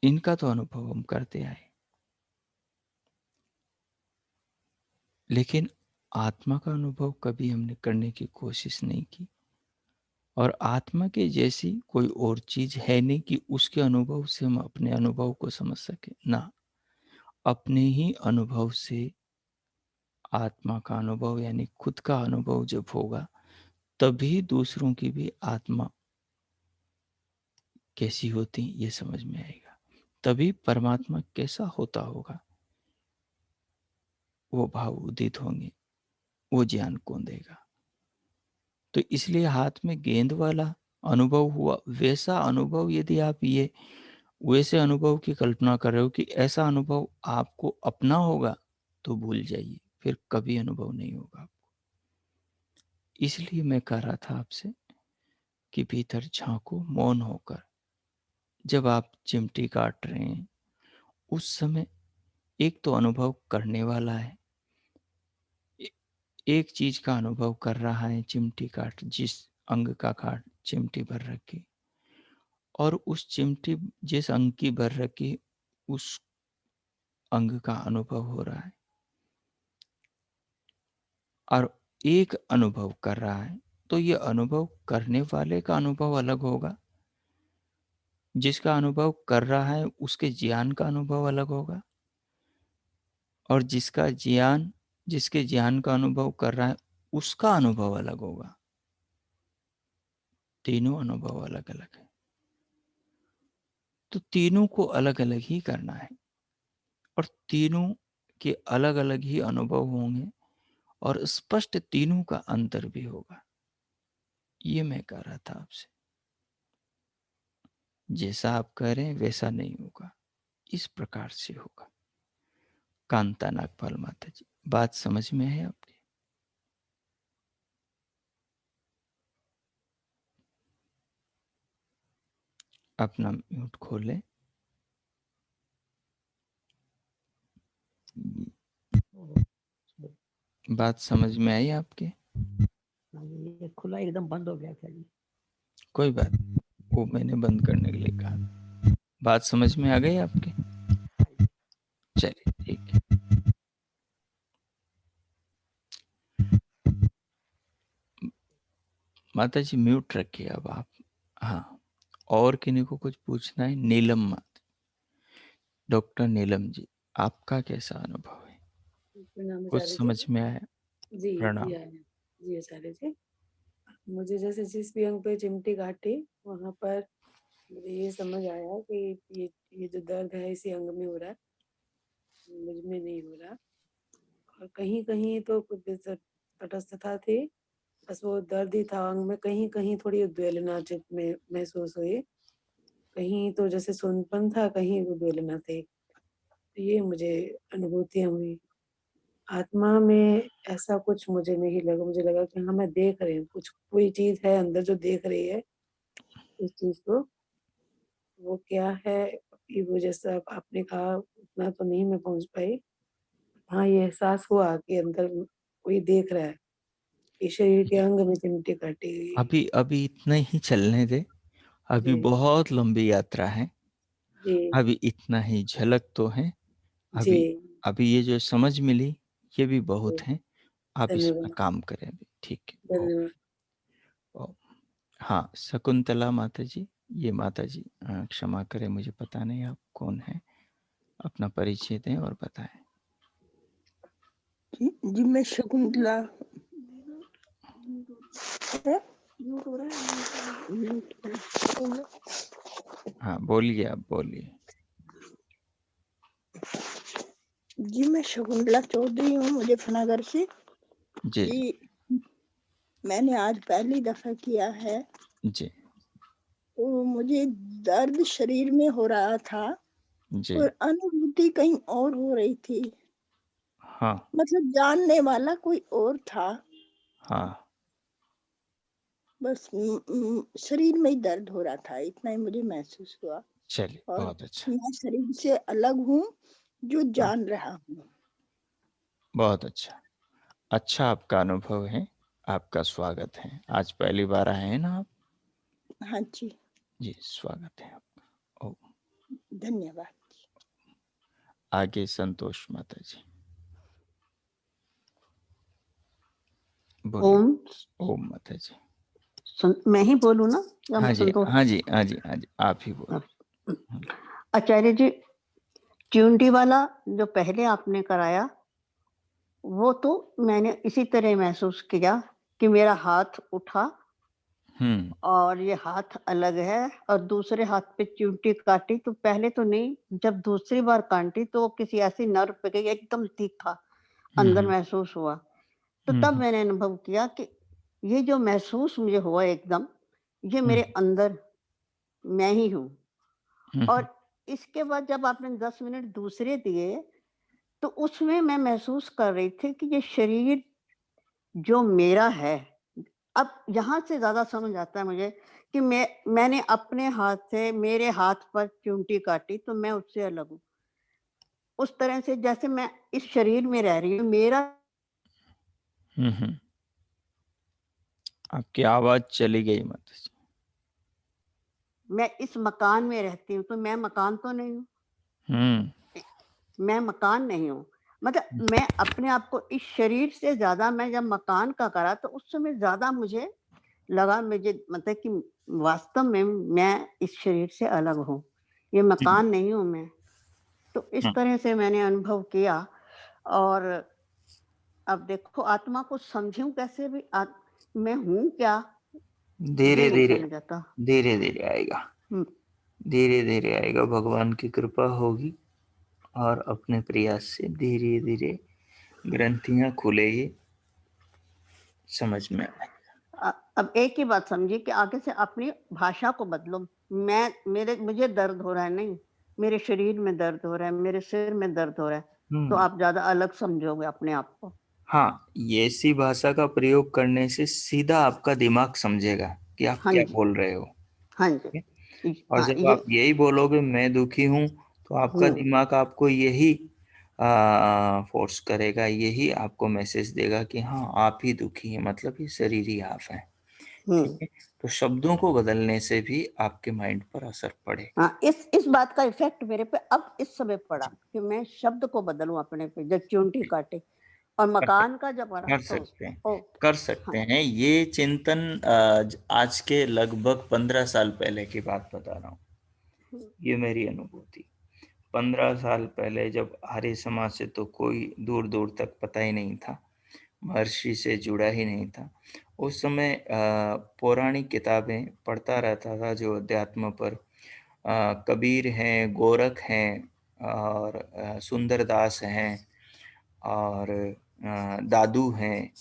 इनका तो अनुभव हम करते आए, लेकिन आत्मा का अनुभव कभी हमने करने की कोशिश नहीं की। और आत्मा के जैसी कोई और चीज है नहीं कि उसके अनुभव से हम अपने अनुभव को समझ सके ना। अपने ही अनुभव से आत्मा का अनुभव यानी खुद का अनुभव जब होगा, तभी दूसरों की भी आत्मा कैसी होती ये समझ में आएगा। तभी परमात्मा कैसा होता होगा वो भाव उदित होंगे। वो ज्ञान कौन देगा? तो इसलिए हाथ में गेंद वाला अनुभव हुआ, वैसा अनुभव यदि आप ये वैसे अनुभव की कल्पना कर रहे हो कि ऐसा अनुभव आपको अपना होगा, तो भूल जाइए, फिर कभी अनुभव नहीं होगा आपको। इसलिए मैं कह रहा था आपसे कि भीतर झांको मौन होकर। जब आप चिमटी काट रहे हैं उस समय एक तो अनुभव करने वाला है, एक चीज का अनुभव कर रहा है, चिमटी काट, जिस अंग का काट चिमटी भर रखी, और उस चिमटी जिस अंग की भर रखी उस अंग का अनुभव हो रहा है, और एक अनुभव कर रहा है। तो ये अनुभव करने वाले का अनुभव अलग होगा, जिसका अनुभव कर रहा है उसके ज्ञान का अनुभव अलग होगा, और जिसके ज्ञान का अनुभव कर रहा है उसका अनुभव अलग होगा। तीनों अनुभव अलग अलग है, तो तीनों को अलग अलग ही करना है, और तीनों के अलग अलग ही अनुभव होंगे, और स्पष्ट तीनों का अंतर भी होगा। ये मैं कह रहा था आपसे। जैसा आप कह रहे हैं वैसा नहीं होगा, इस प्रकार से होगा। कांता नागपाल माता जी, बात समझ में है आपकी? अपना म्यूट खोलें। बात समझ में आई आपके? ये खुला एकदम बंद हो गया था जी। कोई बात, वो मैंने बंद करने के लिए कहा। बात समझ में आ गई आपके? चलिए ठीक है। माता जी म्यूट रखिए अब आप। हाँ, और किन्हीं को कुछ पूछना है? नीलम माता, डॉक्टर नीलम जी, आपका कैसा अनुभव है? प्रणाम कुछ आचार्य जी। समझ में आया? जी प्रणाम। जी आया जी आचार्य जी। मुझे जैसे जिस भी अंग पे चिमटी काटी वहां पर मुझे ये समझ आया कि ये जो दर्द है इसी अंग में हो रहा है, मुझ में नहीं हो रहा। और कहीं कहीं तो कुछ तटस्थता थी, बस वो दर्द ही था अंग में। कहीं कहीं थोड़ी उद्वेलना चित्त में महसूस हुई, कहीं तो जैसे सुनपन था, कहीं उद्वेलना थी। तो ये मुझे अनुभूतियां हुई। आत्मा में ऐसा कुछ मुझे नहीं लगा। मुझे लगा कि हाँ मैं देख रही हूँ, कुछ कोई चीज है अंदर जो देख रही है इस चीज को। वो क्या है ये वो जैसा आपने कहा उतना तो नहीं मैं पहुंच पाई। हाँ ये एहसास हुआ कि अंदर कोई देख रहा है, इस शरीर के अंग में चिमटी काटी हुई। अभी इतना ही चलने दे, अभी जी बहुत लंबी यात्रा है। जी अभी इतना ही झलक तो है। जी अभी अभी ये जो समझ मिली ये भी जी। बहुत है। आप इस पर धन्यवाद काम करें अभी, ठीक है? धन्यवाद। ओ, हाँ, शकुंतला माता जी, ये माता जी क्षमा करें, मुझे पता नहीं आप कौन है, अपना परिचय दें और बताएं। जी मैं शकुंतला। हाँ बोलिए, आप बोलिए। जी मैं शकुंतला चौधरी हूँ, मुजफ्फरनगर से। जी जी मैंने आज पहली दफा किया है। जी तो मुझे दर्द शरीर में हो रहा था जी। और अनुभूति कहीं और हो रही थी। हाँ मतलब जानने वाला कोई और था। हाँ बस शरीर में ही दर्द हो रहा था, इतना ही मुझे महसूस हुआ। चलिए, और बहुत अच्छा। मैं शरीर से अलग हूँ जो जान रहा हूँ। बहुत अच्छा। अच्छा आपका अनुभव है, आपका स्वागत है। आज पहली बार आए हैं ना आप? हाँ जी, जी, स्वागत है आपका। ओ, धन्यवाद। आगे संतोष माता जी बोलिए। ओम ओम माता जी। मैं ही बोलूं ना या हाँ जी, संतोष? हाँ जी, हाँ जी, हाँ जी, आप ही बोलो। आचार्य जी, ट्यूनिटी वाला जो पहले आपने कराया वो तो मैंने इसी तरह महसूस किया कि मेरा हाथ उठा और ये हाथ अलग है, और दूसरे हाथ पे च्यूंटी काटी तो पहले तो नहीं, जब दूसरी बार काटी तो किसी ऐसी नर्व पे गई, एकदम तीखा अंदर महसूस हुआ। तो तब मैंने अनुभव किया कि ये जो महसूस मुझे हुआ एकदम, ये मेरे अंदर मैं ही हूँ। और इसके बाद जब आपने 10 मिनट दूसरे दिए तो उसमें मैं महसूस कर रही थी कि ये शरीर जो मेरा है, अब यहाँ से ज्यादा समझ आता है मुझे कि मैंने अपने हाथ से मेरे हाथ पर चूंटी काटी तो मैं उससे अलग हूँ। उस तरह से जैसे मैं इस शरीर में रह रही हूँ, मेरा आपकी आवाज चली गई माता जी। मैं इस मकान में रहती हूँ तो मैं मकान तो नहीं हूँ, मैं मकान नहीं हूँ। मतलब मैं अपने आप को इस शरीर से ज्यादा, मैं जब मकान का करा तो उस समय ज्यादा मुझे लगा, मुझे मतलब कि वास्तव में मैं इस शरीर से अलग हूँ, ये मकान नहीं हूँ मैं। तो इस तरह से मैंने अनुभव किया। और अब देखो आत्मा को समझूं कैसे भी, मैं हूँ क्या, धीरे धीरे समझ आता। धीरे धीरे आएगा, धीरे धीरे आएगा। भगवान की कृपा होगी और अपने प्रयास से धीरे धीरे ग्रंथियां खुलेगी, समझ में आएगा। अब एक ही बात समझिए कि आगे से अपनी भाषा को बदलो। मुझे दर्द हो रहा है, नहीं मेरे शरीर में दर्द हो रहा है, मेरे सिर में दर्द हो रहा है, तो आप ज्यादा अलग समझोगे अपने आप को। हाँ, ये ऐसी भाषा का प्रयोग करने से सीधा आपका दिमाग समझेगा कि आप क्या बोल रहे हो। हाँ जी। और जब आप यही बोलोगे मैं दुखी हूँ, तो आपका दिमाग आपको यही फोर्स करेगा, यही आपको मैसेज देगा कि हाँ आप ही दुखी है, मतलब ये शरीर ही आप है। ठीक है, तो शब्दों को बदलने से भी आपके माइंड पर असर पड़े। हाँ, इस बात का इफेक्ट मेरे पे अब इस समय पड़ा कि मैं शब्द को बदलूं अपने पे, जब चूंटी काटे और मकान का जब कर सकते हैं। ये चिंतन आज के लगभग 15 साल पहले की बात बता रहा हूँ। ये मेरी अनुभूति 15 साल पहले, जब आर्य समाज से तो कोई दूर दूर तक पता ही नहीं था, महर्षि से जुड़ा ही नहीं था। उस समय पौराणिक किताबें पढ़ता रहता था जो अध्यात्म पर, कबीर हैं, गोरख हैं और सुंदरदास हैं और दादू हैं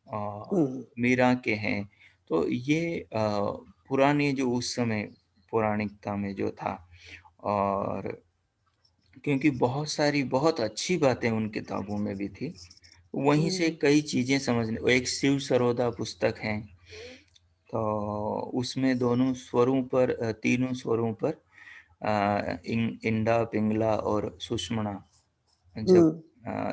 और मीरा के हैं। तो ये पुरानी जो उस समय पौराणिकता में जो था, और क्योंकि बहुत सारी बहुत अच्छी बातें उन किताबों में भी थी, वहीं से कई चीजें समझने। एक शिव सरोदा पुस्तक है, तो उसमें दोनों स्वरों पर, तीनों स्वरों पर इंडा, पिंगला और सुषमणा, जब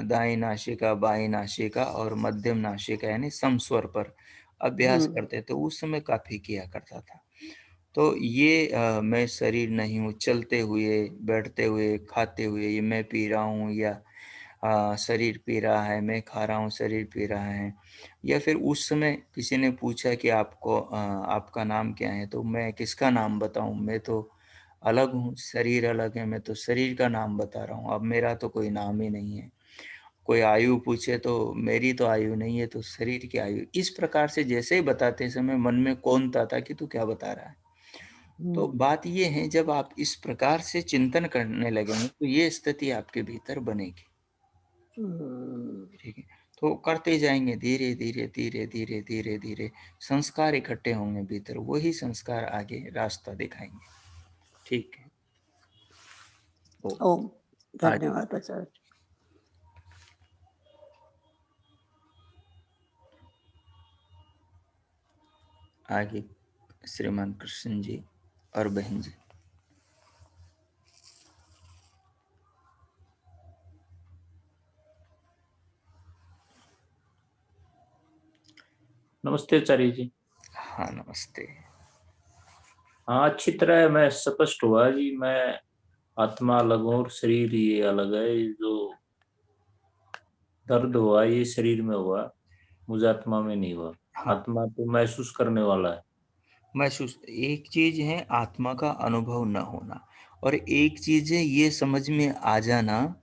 दाई नासिका, बाई नासिका और मध्यम नासिका यानी समस्वर पर अभ्यास करते थे, उस समय काफी किया करता था। तो ये मैं शरीर नहीं हूँ, चलते हुए, बैठते हुए, खाते हुए ये मैं पी रहा हूँ, या शरीर पी रहा है, मैं खा रहा हूँ, शरीर पी रहा है। या फिर उस समय किसी ने पूछा कि आपका नाम क्या है, तो मैं किसका नाम बताऊं, मैं तो अलग हूँ, शरीर अलग है, मैं तो शरीर का नाम बता रहा हूँ, अब मेरा तो कोई नाम ही नहीं है। कोई आयु पूछे तो मेरी तो आयु नहीं है, तो शरीर की आयु। इस प्रकार से जैसे ही बताते समय मन में कौनता था कि तू क्या बता रहा है। तो बात ये है, जब आप इस प्रकार से चिंतन करने लगेंगे तो ये स्थिति आपके भीतर बनेगी। ठीक है, तो करते जाएंगे धीरे धीरे धीरे धीरे धीरे धीरे, संस्कार इकट्ठे होंगे भीतर, वही संस्कार आगे रास्ता दिखाएंगे। ठीक है, ओम, धन्यवाद आचार्य। आगे श्रीमान कृष्ण जी और बहन जी। नमस्ते आचार्य जी। हाँ नमस्ते। हाँ, अच्छी तरह मैं स्पष्ट हुआ जी। मैं आत्मा अलग हूँ और शरीर ये अलग है। ये जो दर्द हुआ ये शरीर में हुआ, मुझे आत्मा में नहीं हुआ। हाँ। आत्मा तो महसूस करने वाला है। महसूस एक चीज है आत्मा का अनुभव न होना, और एक चीज है ये समझ में आ जाना,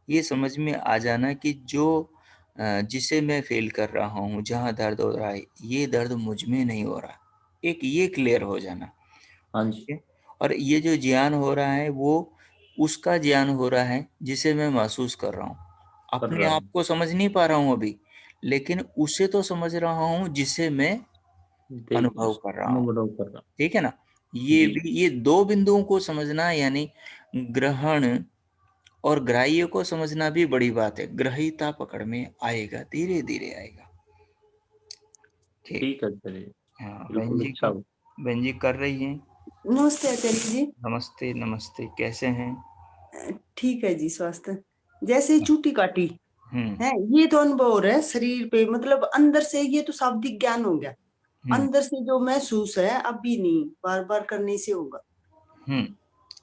ये समझ में आ जाना कि जो जिसे मैं फील कर रहा हूँ, जहाँ दर्द हो रहा है, ये दर्द मुझ में नहीं हो रहा। एक ये क्लियर हो जाना। हाँ जी। ठीक है? और ये जो ज्ञान हो रहा है वो उसका ज्ञान हो रहा है जिसे मैं महसूस कर रहा हूँ। अपने आप को समझ नहीं पा रहा हूँ अभी, लेकिन उसे तो समझ रहा हूँ जिसे मैं अनुभव कर रहा हूँ। ठीक है ना? ये भी, ये दो बिंदुओं को समझना, यानी ग्रहण और ग्राह्य को समझना भी बड़ी बात है। ग्रहिता पकड़ में आएगा, धीरे धीरे आएगा। ठीक है आचार्य। हाँ बिल्कुल बहन जी कर रही हैं। नमस्ते आचार्य जी। नमस्ते नमस्ते, कैसे हैं? ठीक है जी, स्वास्थ्य जैसे ही चूटी काटी है, हम्म ये तो अनुभव हो रहा है शरीर पे, मतलब अंदर से ये तो शाब्दिक ज्ञान हो गया। अंदर से जो महसूस है अभी नहीं, बार बार करने से होगा।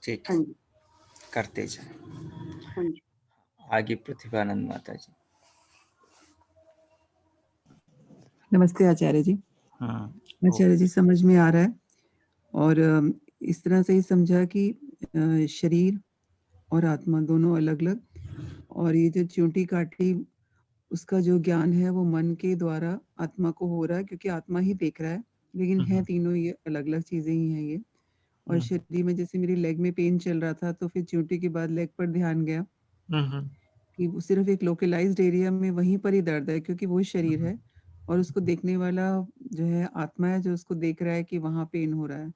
ठीक हाँ है, जी, करते जाए। हाँ जी। आगे प्रतिभानंद माता जी। नमस्ते आचार्य जी। आचार्य जी समझ में आ रहा है, और इस तरह से ही समझा कि शरीर और आत्मा दोनों अलग अलग, और ये जो चूंटी काटी उसका जो ज्ञान है वो मन के द्वारा आत्मा को हो रहा है, क्योंकि आत्मा ही देख रहा है, लेकिन है तीनों ये अलग अलग चीजें ही हैं ये। और शरीर में जैसे मेरी लेग में पेन चल रहा था, तो फिर चूंटी के बाद लेग पर ध्यान गया कि वो सिर्फ एक लोकलाइज्ड एरिया में वहीं पर ही दर्द है, क्योंकि वो शरीर है और उसको देखने वाला जो है आत्मा है, जो उसको देख रहा है कि वहां पेन हो रहा है।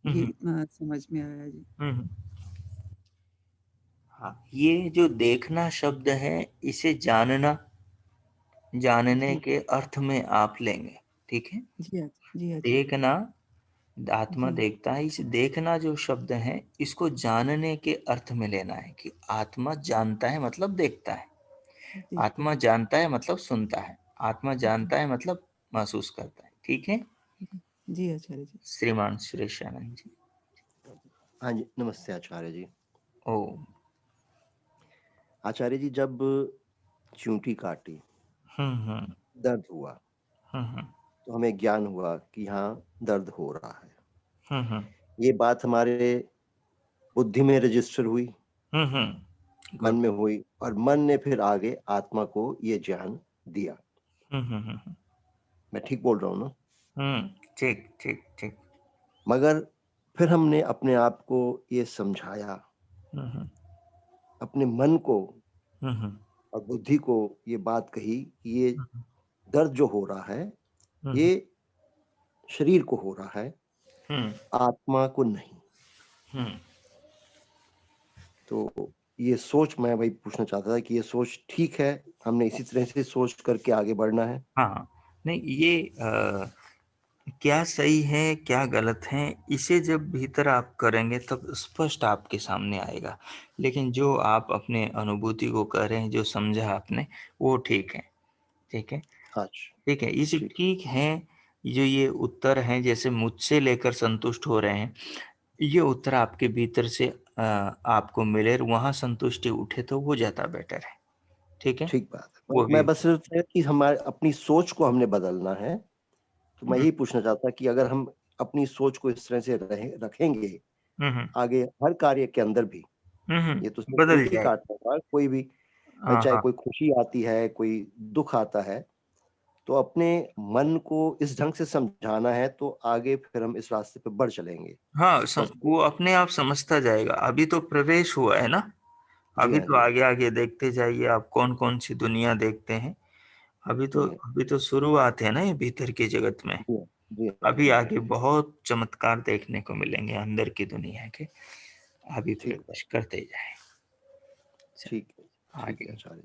ये इतना समझ में आया जी। हाँ, ये जो देखना शब्द है इसे जानना, जानने के अर्थ में आप लेंगे। ठीक है? जी देखना, आत्मा देखता है। इस देखना जो शब्द है इसको जानने के अर्थ में लेना है कि आत्मा जानता है मतलब देखता है, आत्मा जानता है मतलब सुनता है, आत्मा जानता है मतलब महसूस करता है। ठीक है जी आचार्य जी। श्रीमान सुरेश आनंद जी। हाँ जी, नमस्ते आचार्य जी। ओ आचार्य जी, जब चूंटी काटी, दर्द हुआ, तो हमें ज्ञान हुआ कि हाँ दर्द हो रहा है। ये बात हमारे बुद्धि में रजिस्टर हुई, मन में हुई, और मन ने फिर आगे आत्मा को ये ज्ञान दिया। मैं ठीक बोल रहा हूँ ना? ठीक ठीक ठीक। मगर फिर हमने अपने आप को ये समझाया, अपने मन को और बुद्धि को ये बात कही कि ये दर्द जो हो रहा है ये शरीर को हो रहा है, आत्मा को नहीं। तो ये सोच, मैं वही पूछना चाहता था कि ये सोच ठीक है? हमने इसी तरह से सोच करके आगे बढ़ना है? हाँ, नहीं ये क्या सही है क्या गलत है, इसे जब भीतर आप करेंगे तब स्पष्ट आपके सामने आएगा। लेकिन जो आप अपने अनुभूति को कर रहे हैं, जो समझा आपने, वो ठीक है। ठीक है, ठीक है, इसे ठीक है। जो ये उत्तर हैं, जैसे मुझसे लेकर संतुष्ट हो रहे हैं, ये उत्तर आपके भीतर से आपको मिले, वहां संतुष्टि उठे तो वो ज्यादा बेटर है। ठीक है, ठीक बात है। वो मैं बस सिर्फ कि हमारे अपनी सोच को हमने बदलना है। तो मैं यही पूछना चाहता कि अगर हम अपनी सोच को इस तरह से रखेंगे आगे हर कार्य के अंदर भी, ये तो बदल चूंटी जाए। काटने का, कोई भी चाहे कोई खुशी आती है, कोई दुख आता है, तो अपने मन को इस ढंग से समझाना है, तो आगे फिर हम इस रास्ते पे बढ़ चलेंगे। हाँ, वो अपने आप समझता जाएगा। अभी तो प्रवेश हुआ है ना, अभी तो आगे आगे देखते जाइए आप कौन कौन सी दुनिया देखते हैं। अभी तो शुरुआत है ना ये भीतर की जगत में। अभी आगे बहुत चमत्कार देखने को मिलेंगे अंदर की दुनिया के। अभी प्रवेश करते जाए। ठीक है आगे आचार्य।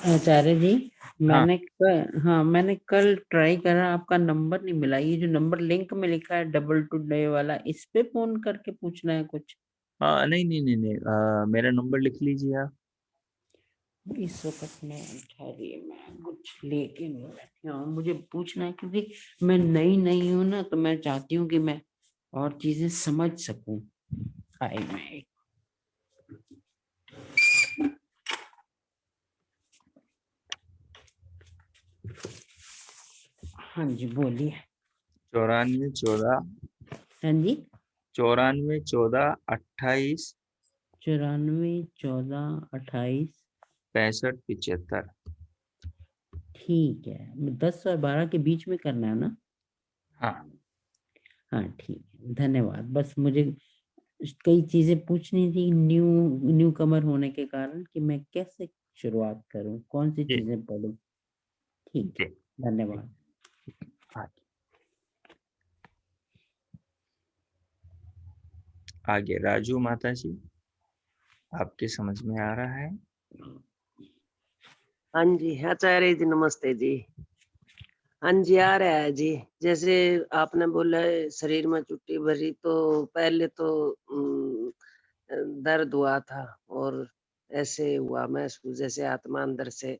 आचार्य जी मैंने कल ट्राई करा, आपका नंबर नहीं मिला। ये जो नंबर लिंक में लिखा है 22 वाला, इस पे फोन करके पूछना है कुछ? नहीं नहीं नहीं नहीं, मेरा नंबर लिख लीजिए आप। इस वक्त में मैं कुछ लेके नहीं बैठी हूँ, मुझे पूछना है क्योंकि मैं नई हूँ ना, तो मैं चाहती हूँ कि मैं और चीजें समझ सकूं। मैं हाँ जी बोलिए। 94 14। हाँ जी 94 14 28 94 14 28 65 75। ठीक है, 10 और 12 के बीच में करना है ना? हाँ हाँ ठीक है, धन्यवाद। बस मुझे कई चीजें पूछनी थी न्यू कमर होने के कारण, कि मैं कैसे शुरुआत करूं, कौन सी जी चीजें पढूं। ठीक है, जी। धन्यवाद। आगे राजू माता जी, आपके समझ में आ रहा है? हाँ जी आचार्य जी नमस्ते जी। हाँ जी आ रहा है जी। जैसे आपने बोला है शरीर में चुट्टी भरी, तो पहले तो दर्द हुआ था और ऐसे हुआ महसूस जैसे आत्मा अंदर से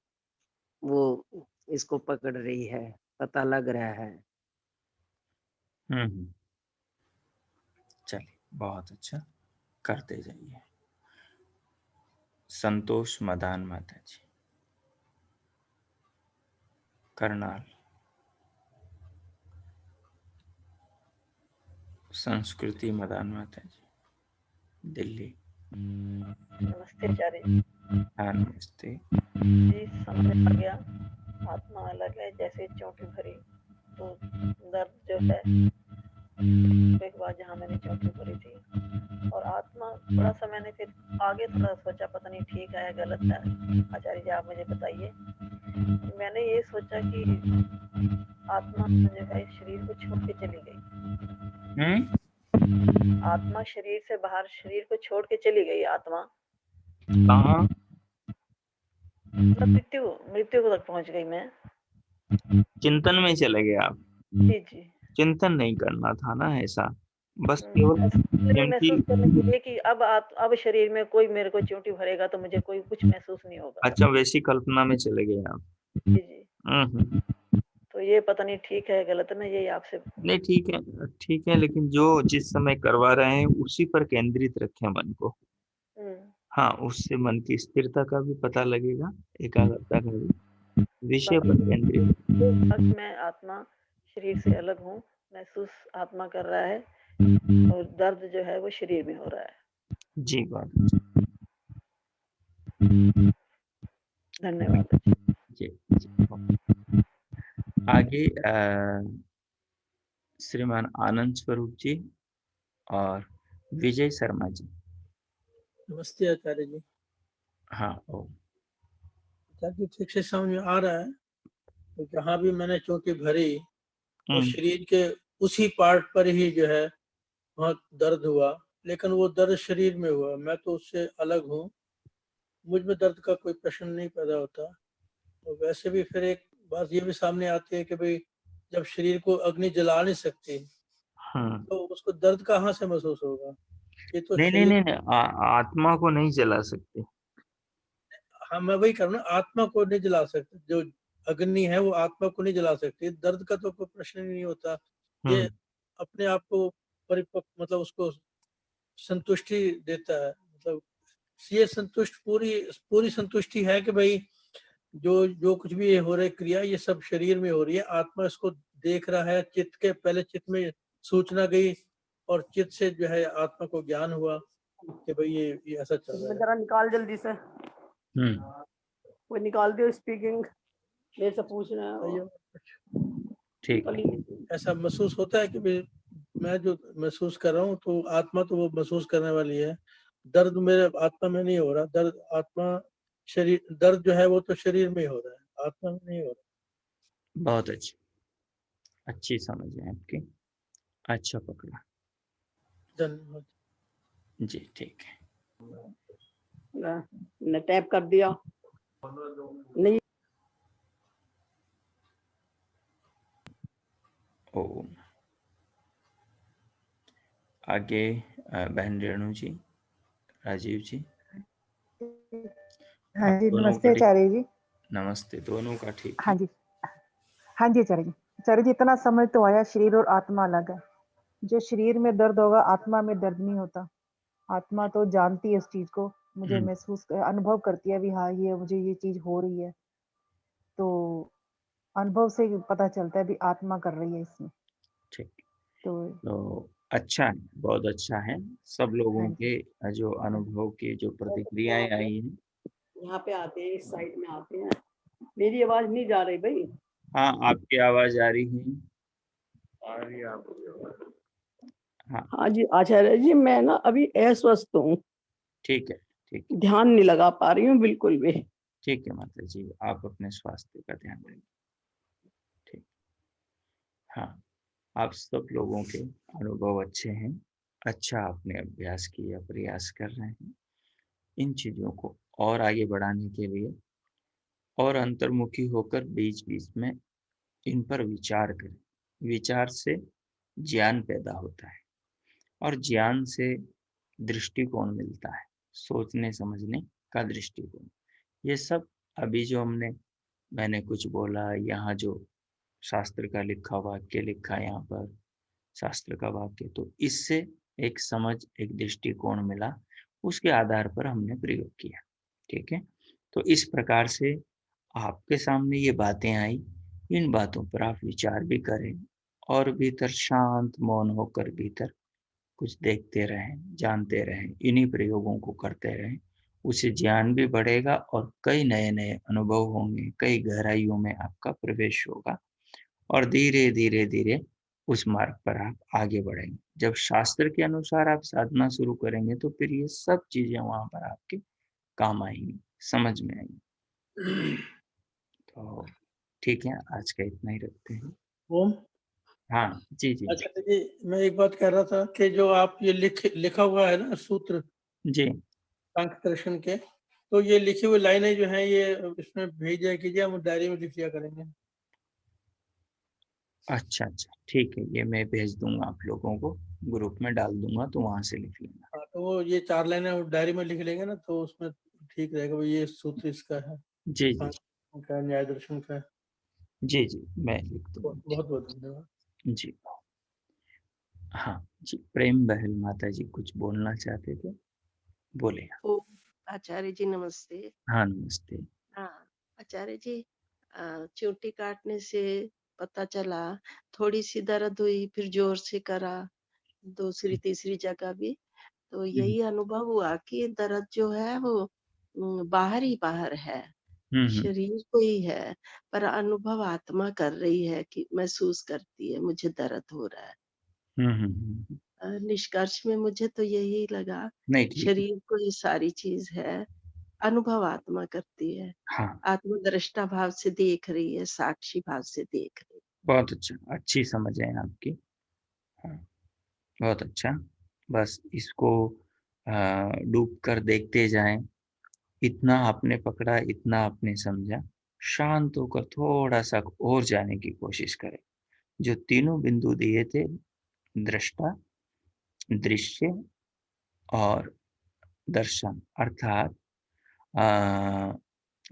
वो इसको पकड़ रही है, पता लग रहा है। चलिए बहुत अच्छा, करते जाइए। संतोष मदान माता जी, करनाल। संस्कृति मदान माता जी, दिल्ली। नमस्ते आचार्य जी। हाँ नमस्ते। जी समझ आ गया, आत्मा अलग है, जैसे चोटी भरी तो दर्द जो है एक बार जहाँ मैंने चोटी भरी थी, और आत्मा थोड़ा सा मैंने फिर आगे थोड़ा सोचा, पता नहीं ठीक है या गलत है, आचार्य जी आप मुझे बताइए। मैंने ये सोचा कि आत्मा जो है शरीर को छोड़ के चली गई। आत्मा शरीर से बाहर, शरीर को छोड़ के चली गई आत्मा। कहाँ? मृत्यु को तक पहुंच गई मैं। चिंतन में चले गए आप? जी जी। चिंतन नहीं करना था ना ऐसा, बस केवल महसूस करने के लिए कि अब शरीर में कोई मेरे को चोटी भरेगा तो मुझे कोई कुछ महसूस नहीं होगा। अच्छा, वैसी कल्पना में चले गए आप। जी जी। तो ये पता नहीं ठीक है गलत है, मैं यही आपसे नहीं ठीक है, लेकिन जो जिस समय करवा रहे हैं उसी पर केंद्रित रखें मन को। हाँ, उससे मन की स्थिरता का भी पता लगेगा, एकाग्रता का भी, विषय पर केंद्रित। मैं आत्मा शरीर से अलग हूँ, महसूस आत्मा कर रहा है, और दर्द जो है वो शरीर में हो रहा है। जी बात। धन्यवाद जी। आगे श्रीमान आनंद स्वरूप जी और विजय शर्मा जी। नमस्ते आचार्य जी। हाँ ताकि ठीक से समझ में आ रहा है, तो जहाँ भी मैंने चोटी भरी वो शरीर के उसी पार्ट पर ही जो है वहाँ दर्द हुआ, लेकिन वो दर्द शरीर में हुआ, मैं तो उससे अलग हूँ, मुझ में दर्द का कोई प्रश्न नहीं पैदा होता। तो वैसे भी फिर एक बात ये भी सामने आती है कि भाई जब शरीर को अग्नि जला नहीं सकती तो उसको दर्द कहाँ से महसूस होगा? ये तो नहीं, आत्मा को नहीं जला सकते। हाँ मैं वही कह रहा हूँ, आत्मा को नहीं जला सकते, जो अग्नि है वो आत्मा को नहीं जला सकती, दर्द का तो कोई प्रश्न ही नहीं होता। ये अपने आप को परिपक्व, मतलब उसको संतुष्टि देता है, मतलब ये पूरी संतुष्टि है कि भाई जो कुछ भी ये हो रही क्रिया ये सब शरीर में हो रही है, आत्मा इसको देख रहा है, चित्त के पहले चित्त में सूचना गई और चित्त से जो है आत्मा को ज्ञान हुआ कि भाई ये ऐसा चल रहा है। जरा निकाल जल्दी से, वो निकाल दियो स्पीकिंग, मेरे से पूछना है। ठीक, ऐसा महसूस होता है कि मैं जो महसूस कर रहा हूँ तो आत्मा तो वो महसूस करने वाली है, दर्द मेरे आत्मा में नहीं हो रहा, दर्द आत्मा शरीर, दर्द जो है वो तो शरीर में हो रहा है, आत्मा में नहीं हो रहा। बहुत अच्छी समझ है आपकी, अच्छा पकड़ा। धन्यवाद जी। ठीक है, ने टैप कर दिया नहीं। ओम। आगे बहन रेणु जी, राजीव जी। हाँ जी, नमस्ते आचार्य जी। नमस्ते, दोनों का ठीक। हाँ जी, हाँ जी आचार्य जी। आचार्य जी, इतना समझ तो आया शरीर और आत्मा अलग है। जो शरीर में दर्द होगा, आत्मा में दर्द नहीं होता। आत्मा तो जानती है उस चीज को, मुझे महसूस अनुभव करती है भी हाँ ये मुझे ये चीज हो रही है, तो अनुभव से पता चलता है भी आत्मा कर रही है इसमें। ठीक, तो अच्छा है, बहुत अच्छा है। सब लोगों के जो अनुभव की जो प्रतिक्रियाएं आई हैं, यहाँ पे आते हैं, इस साइड में आते हैं। मेरी आवाज नहीं जा रही भाई? हाँ, आपकी आवाज आ रही है। आ रही है आपकी आवाज। हाँ जी आचार्य जी, मैं ना अभी अस्वस्थ हूँ। ठीक है, ठीक है। ध्यान नहीं लगा पा रही हूँ बिल्कुल भी। ठीक है माता जी, आप अपने स्वास्थ्य का ध्यान रखें। ठीक, हाँ, आप सब लोगों के अनुभव अच्छे हैं। अच्छा, आपने अभ्यास किया, प्रयास कर रहे हैं इन चीजों को और आगे बढ़ाने के लिए, और अंतर्मुखी होकर बीच बीच में इन पर विचार करें। विचार से ज्ञान पैदा होता है और ज्ञान से दृष्टिकोण मिलता है, सोचने समझने का दृष्टिकोण। ये सब अभी जो मैंने कुछ बोला, यहाँ जो शास्त्र का लिखा वाक्य लिखा, यहाँ पर शास्त्र का वाक्य, तो इससे एक समझ, एक दृष्टिकोण मिला, उसके आधार पर हमने प्रयोग किया। ठीक है, तो इस प्रकार से आपके सामने ये बातें आई, इन बातों पर आप विचार भी करें और भीतर शांत मौन होकर भीतर कुछ देखते रहें, जानते रहें, इन्हीं प्रयोगों को करते रहें। उससे ज्ञान भी बढ़ेगा और कई नए नए अनुभव होंगे, कई गहराइयों में आपका प्रवेश होगा और धीरे धीरे धीरे उस मार्ग पर आप आगे बढ़ेंगे। जब शास्त्र के अनुसार आप साधना शुरू करेंगे तो फिर ये सब चीजें वहां पर आपके काम आएंगी, समझ में आएंगी। तो ठीक है, आज का इतना ही रखते हैं। ओम। हाँ जी जी। अच्छा जी, मैं एक बात कह रहा था कि जो आप ये लिखा हुआ है ना सूत्र जी, सांख्य दर्शन के, तो ये लिखी हुई लाइनें जो हैं ये इसमें भेज दिया कीजिए, हम डायरी में लिख लिया करेंगे। अच्छा अच्छा, ठीक है, ये मैं भेज दूंगा आप लोगों को, ग्रुप में डाल दूंगा, तो वहां से लिख लेना। हाँ, तो वो ये 4 लाइनें डायरी में लिख लेंगे ना, तो उसमें ठीक रहेगा। वो ये सूत्र इसका है, जी जी का न्याय दर्शन का। जी जी, मैं लिख दूंगा। बहुत बहुत धन्यवाद जी। हाँ जी, प्रेम बहल माता जी कुछ बोलना चाहते थे, बोले। ओ आचार्य जी नमस्ते। हाँ नमस्ते। हाँ आचार्य जी, चोटी काटने से पता चला, थोड़ी सी दर्द हुई, फिर जोर से करा, दूसरी तीसरी जगह भी, तो यही अनुभव हुआ कि दर्द जो है वो बाहर ही बाहर है, शरीर को ही है, पर अनुभव आत्मा कर रही है कि महसूस करती है मुझे दर्द हो रहा है। निष्कर्ष में मुझे तो यही लगा, शरीर को ही सारी चीज है, अनुभव आत्मा करती है। हाँ, आत्मा दृष्टा भाव से देख रही है, साक्षी भाव से देख रही है। बहुत अच्छा, अच्छी समझ है आपकी। हाँ, बहुत अच्छा। बस इसको डूब कर देखते जाएं, इतना आपने पकड़ा, इतना आपने समझा, शांत होकर थोड़ा सा और जाने की कोशिश करें। जो तीनों बिंदु दिए थे, दृष्टा, दृश्य और दर्शन, अर्थात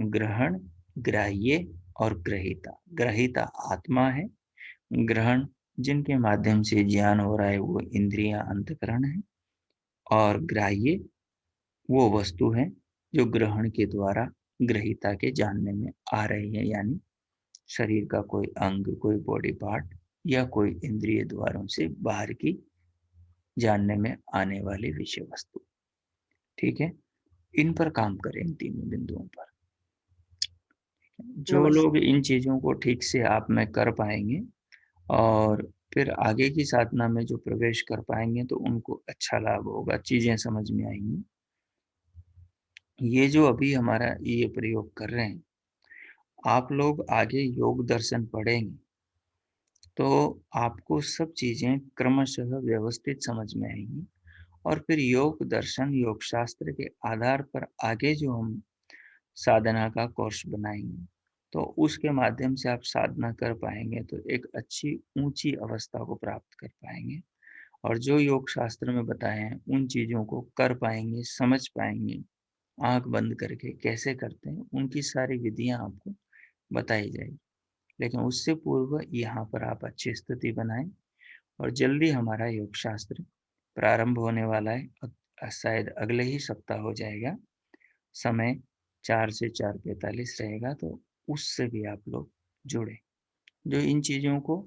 ग्रहण, ग्राह्य और ग्रहिता। ग्रहिता आत्मा है, ग्रहण जिनके माध्यम से ज्ञान हो रहा है वो इंद्रियां, अंतकरण है, और ग्राह्य वो वस्तु है जो ग्रहण के द्वारा ग्रहिता के जानने में आ रही है, यानी शरीर का कोई अंग, कोई बॉडी पार्ट या कोई इंद्रिय द्वारों से बाहर की जानने में आने वाली विषय वस्तु। ठीक है, इन पर काम करें, इन तीनों बिंदुओं पर। जो लोग इन चीजों को ठीक से आप में कर पाएंगे और फिर आगे की साधना में जो प्रवेश कर पाएंगे तो उनको अच्छा लाभ होगा, चीजें समझ में आएंगी। ये जो अभी हमारा ये प्रयोग कर रहे हैं, आप लोग आगे योग दर्शन पढ़ेंगे तो आपको सब चीजें क्रमशः व्यवस्थित समझ में आएंगी और फिर योग दर्शन, योग शास्त्र के आधार पर आगे जो हम साधना का कोर्स बनाएंगे तो उसके माध्यम से आप साधना कर पाएंगे तो एक अच्छी ऊंची अवस्था को प्राप्त कर पाएंगे, और जो योग शास्त्र में बताए हैं उन चीजों को कर पाएंगे, समझ पाएंगे। आंख बंद करके कैसे करते हैं उनकी सारी विधियां आपको बताई जाएगी। लेकिन उससे पूर्व यहाँ पर आप अच्छी स्थिति बनाएं, और जल्दी हमारा योग शास्त्र प्रारंभ होने वाला है। शायद अगले ही सप्ताह हो जाएगा। समय 4 से 4:45 रहेगा, तो उससे भी आप लोग जुड़े, जो इन चीजों को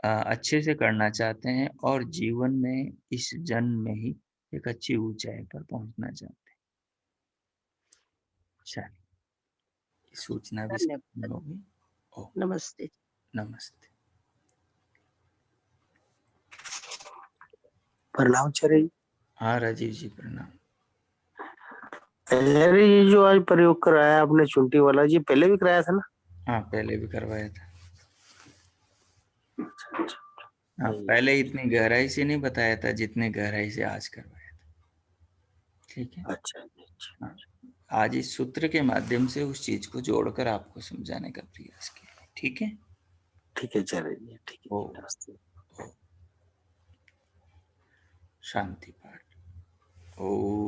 अच्छे से करना चाहते हैं और जीवन में इस जन्म में ही एक अच्छी ऊंचाई पर पहुंचना चाहते हैं। चलिए, सूचना भी धन्यवाद। होगी। नमस्ते। नमस्ते। प्रणाम आचार्य जी। हाँ राजीव जी, प्रणाम। अरे ये जो आज प्रयोग कराया आपने चुंटी वाला, ये पहले भी कराया था ना? हाँ, पहले भी करवाया था। हाँ, पहले इतनी गहराई से नहीं बताया था जितने गहराई से आज करवाया था। ठीक है। अच्छा। हाँ, आज इस सूत्र के माध्यम से उस चीज को जोड़कर आपको समझाने का प्रयास किया। ठीक है। ठीक है आचार्य जी, ठीक है। नमस्ते। शांति पाठ। ओम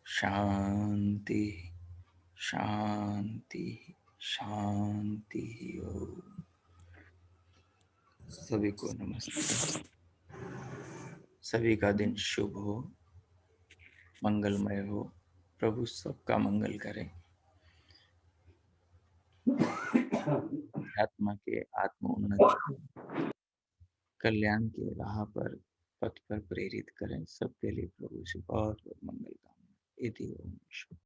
शांति शांति शांति। ओम। सभी को नमस्ते। सभी का दिन शुभ हो, मंगलमय हो। प्रभु सबका मंगल करे। आत्मा के आत्मोन्नति कल्याण के राह पर पथ पर प्रेरित करें। सबके लिए प्रभु से बहुत बहुत मंगल कामना। इति ओम।